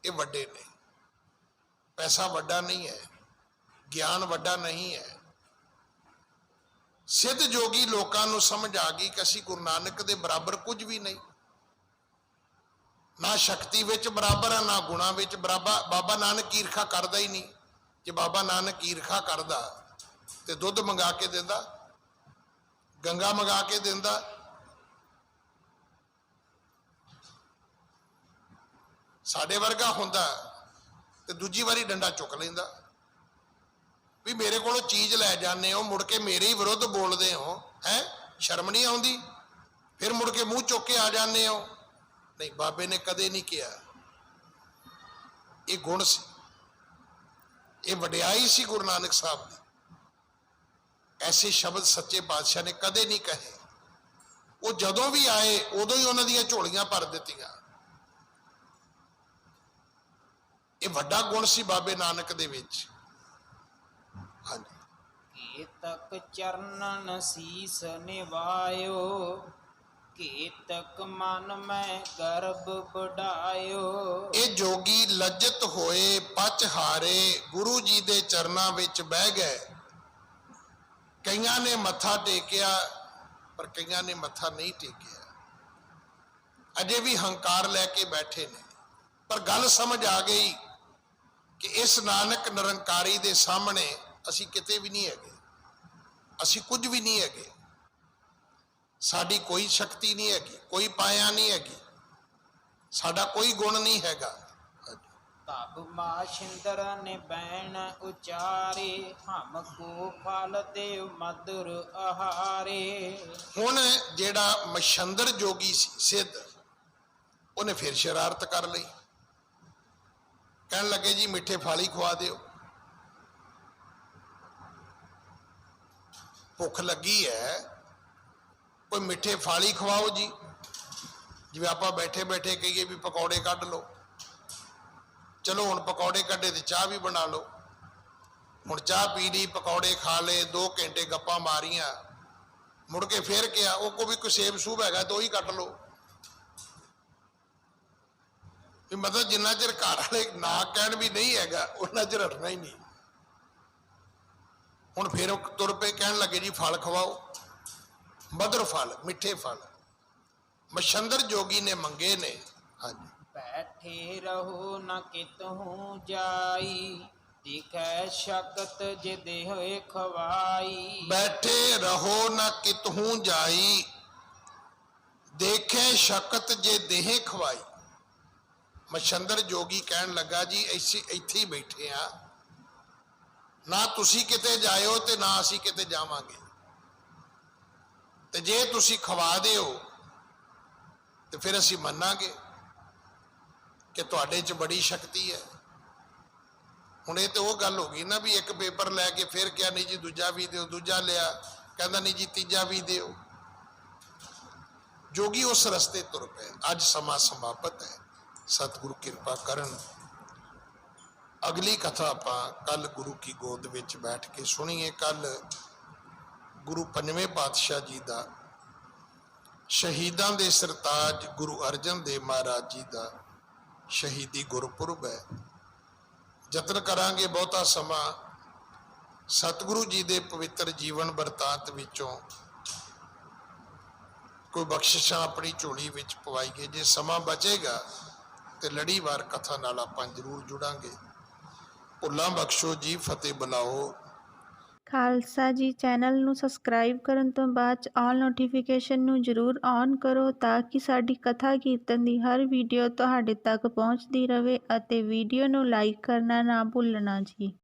S1: ये वड्डे ने। पैसा वड्डा नहीं है, ज्ञान वड्डा नहीं है। सिद्ध जोगी लोगों को समझ आ गई कि असीं गुरु नानक दे बराबर कुछ भी नहीं, ना शक्ति विच बराबर है, ना गुणा विच बराबर। बाबा नानक ईर्खा करदा ही नहीं। जे बाबा नानक ईर्खा करदा ते दुध मंगा के देंदा, गंगा मंगा के देंदा। साडे वर्गा हुंदा ते दूजी वारी डंडा चुक लेंदा भी मेरे को चीज लै जाने हो, मुड़ के मेरे ही विरुद्ध बोलते हो, है शर्म नहीं आउंदी? फिर मुड़ के मुंह चुक के आ जाने हो। नहीं, बाबे ने कदे नहीं किया। ये गुण सी, ये वड्याई सी गुरु नानक साहब दी। ऐसे शब्द सच्चे पातशाह ने कदे नहीं कहे। वो जदों भी आए उदों ही उन्हां दीयां झोलियां भर दित्तियां। ये वड्डा गुण सी बाबे नानक दे विच।
S2: केतक चरणन शीस निवायो, केतक मन में गर्भ बढ़ायो।
S1: ये जोगी लज्जत होए पच हारे, गुरु जी दे चरनां विच बह गए। कईयां ने मत्था टेकिया पर कईयां ने मत्था नहीं टेकिया, अजे भी हंकार लैके बैठे ने। पर गल समझ आ गई कि इस नानक निरंकारी दे सामने असी किते भी नहीं है, असी कुछ भी नहीं है, साड़ी कोई शक्ति नहीं हैगी, कोई पाया नहीं हैगी, साडा कोई गुण नहीं हैगा।
S2: तब माशिंदर ने बैन उचारे, हमको फल देव मधुर आहारे।
S1: हुण जेड़ा मशंदर जोगी सी सिद्ध, उन्हें फिर शरारत कर ली। कहन लगे जी मिठे फल ही खुआ दिओ, भुख लगी है, कोई मिठे फल ही खवाओ जी। जिवें आपां बैठे बैठे कहिए भी पकौड़े कढ़ लो, चलो हुण पकौड़े कढ़े तो चाह भी बना लो। हुण चाह पी ली, पकौड़े खा ले, 2 घंटे गप्पां मारियां, मुड़ के फिर क्या वो को भी कोई सेब सूब हैगा तो ही कट लो। मतलब जिन्ना चिर घर वाले ना कहण भी नहीं हैगा उन्ना चिर हटना ही नहीं। हुण फिर तुर पे कहन लगे जी फल खवाओ, मधुर फल, मिठे फल। मशंदर जोगी ने मंगे ने। हाँ जी,
S2: ਬੈਠੇ ਰਹੋ ਨਾ ਕਿਤਹੂ ਜਾਈ, ਦੇਖੈ ਸ਼ਕਤ ਜੇ ਦੇਹ ਖਵਾਈ।
S1: ਬੈਠੇ ਰਹੋ ਨਾ ਕਿਤਹੂ ਜਾਈ, ਦੇਖੇ ਸ਼ਕਤ ਜੇ ਦੇਹ ਖਵਾਈ। ਮਛੰਦਰ ਜੋਗੀ ਕਹਿਣ ਲੱਗਾ ਜੀ ਅਸੀਂ ਇੱਥੇ ਹੀ ਬੈਠੇ ਆ, ਨਾ ਤੁਸੀਂ ਕਿਤੇ ਜਾਇਓ ਤੇ ਨਾ ਅਸੀਂ ਕਿਤੇ ਜਾਵਾਂਗੇ, ਤੇ ਜੇ ਤੁਸੀਂ ਖਵਾ ਦਿਓ ਤੇ ਫਿਰ ਅਸੀਂ ਮੰਨਾਂਗੇ ਕਿ ਤੁਹਾਡੇ 'ਚ ਬੜੀ ਸ਼ਕਤੀ ਹੈ। ਹੁਣ ਇਹ ਤੇ ਉਹ ਗੱਲ ਹੋ ਗਈ ਨਾ ਵੀ ਇੱਕ ਪੇਪਰ ਲੈ ਕੇ ਫਿਰ ਕਿਹਾ ਨਹੀਂ ਜੀ ਦੂਜਾ ਵੀ ਦਿਓ, ਦੂਜਾ ਲਿਆ ਕਹਿੰਦਾ ਨਹੀਂ ਜੀ ਤੀਜਾ ਵੀ ਦਿਓ। ਜੋਗੀ ਉਸ ਰਸਤੇ ਤੁਰ ਪਏ। ਅੱਜ ਸਮਾਂ ਸਮਾਪਤ ਹੈ, ਸਤਿਗੁਰੂ ਕਿਰਪਾ ਕਰਨ। ਅਗਲੀ ਕਥਾ ਆਪਾਂ ਕੱਲ ਗੁਰੂ ਕੀ ਗੋਦ ਵਿੱਚ ਬੈਠ ਕੇ ਸੁਣੀਏ। ਕੱਲ ਗੁਰੂ ਪੰਜਵੇਂ ਪਾਤਸ਼ਾਹ ਜੀ ਦਾ, ਸ਼ਹੀਦਾਂ ਦੇ ਸਰਤਾਜ ਗੁਰੂ ਅਰਜਨ ਦੇਵ ਮਹਾਰਾਜ ਜੀ ਦਾ ਸ਼ਹੀਦੀ ਗੁਰਪੁਰਬ ਹੈ। ਯਤਨ ਕਰਾਂਗੇ ਬਹੁਤਾ ਸਮਾਂ ਸਤਿਗੁਰੂ ਜੀ ਦੇ ਪਵਿੱਤਰ ਜੀਵਨ ਵਰਤਾਂਤ ਵਿੱਚੋਂ ਕੋਈ ਬਖਸ਼ਿਸ਼ਾਂ ਆਪਣੀ ਝੋਲੀ ਵਿੱਚ ਪਵਾਈਏ। ਜੇ ਸਮਾਂ ਬਚੇਗਾ ਤੇ ਲੜੀਵਾਰ ਕਥਾ ਨਾਲ ਆਪਾਂ ਜ਼ਰੂਰ ਜੁੜਾਂਗੇ। ਭੁੱਲਾਂ ਬਖਸ਼ੋ ਜੀ, ਫਤਿਹ ਬੁਲਾਓ।
S3: ਖਾਲਸਾ ਜੀ ਚੈਨਲ ਨੂੰ ਸਬਸਕ੍ਰਾਈਬ ਕਰਨ ਤੋਂ ਬਾਅਦ ਆਲ ਨੋਟੀਫਿਕੇਸ਼ਨ ਨੂੰ ਜ਼ਰੂਰ ਔਨ ਕਰੋ ਤਾਂ ਕਿ ਸਾਡੀ ਕਥਾ ਕੀਰਤਨ ਦੀ ਹਰ ਵੀਡੀਓ ਤੁਹਾਡੇ ਤੱਕ ਪਹੁੰਚਦੀ ਰਹੇ, ਅਤੇ ਵੀਡੀਓ ਨੂੰ ਲਾਈਕ ਕਰਨਾ ਨਾ ਭੁੱਲਣਾ ਜੀ।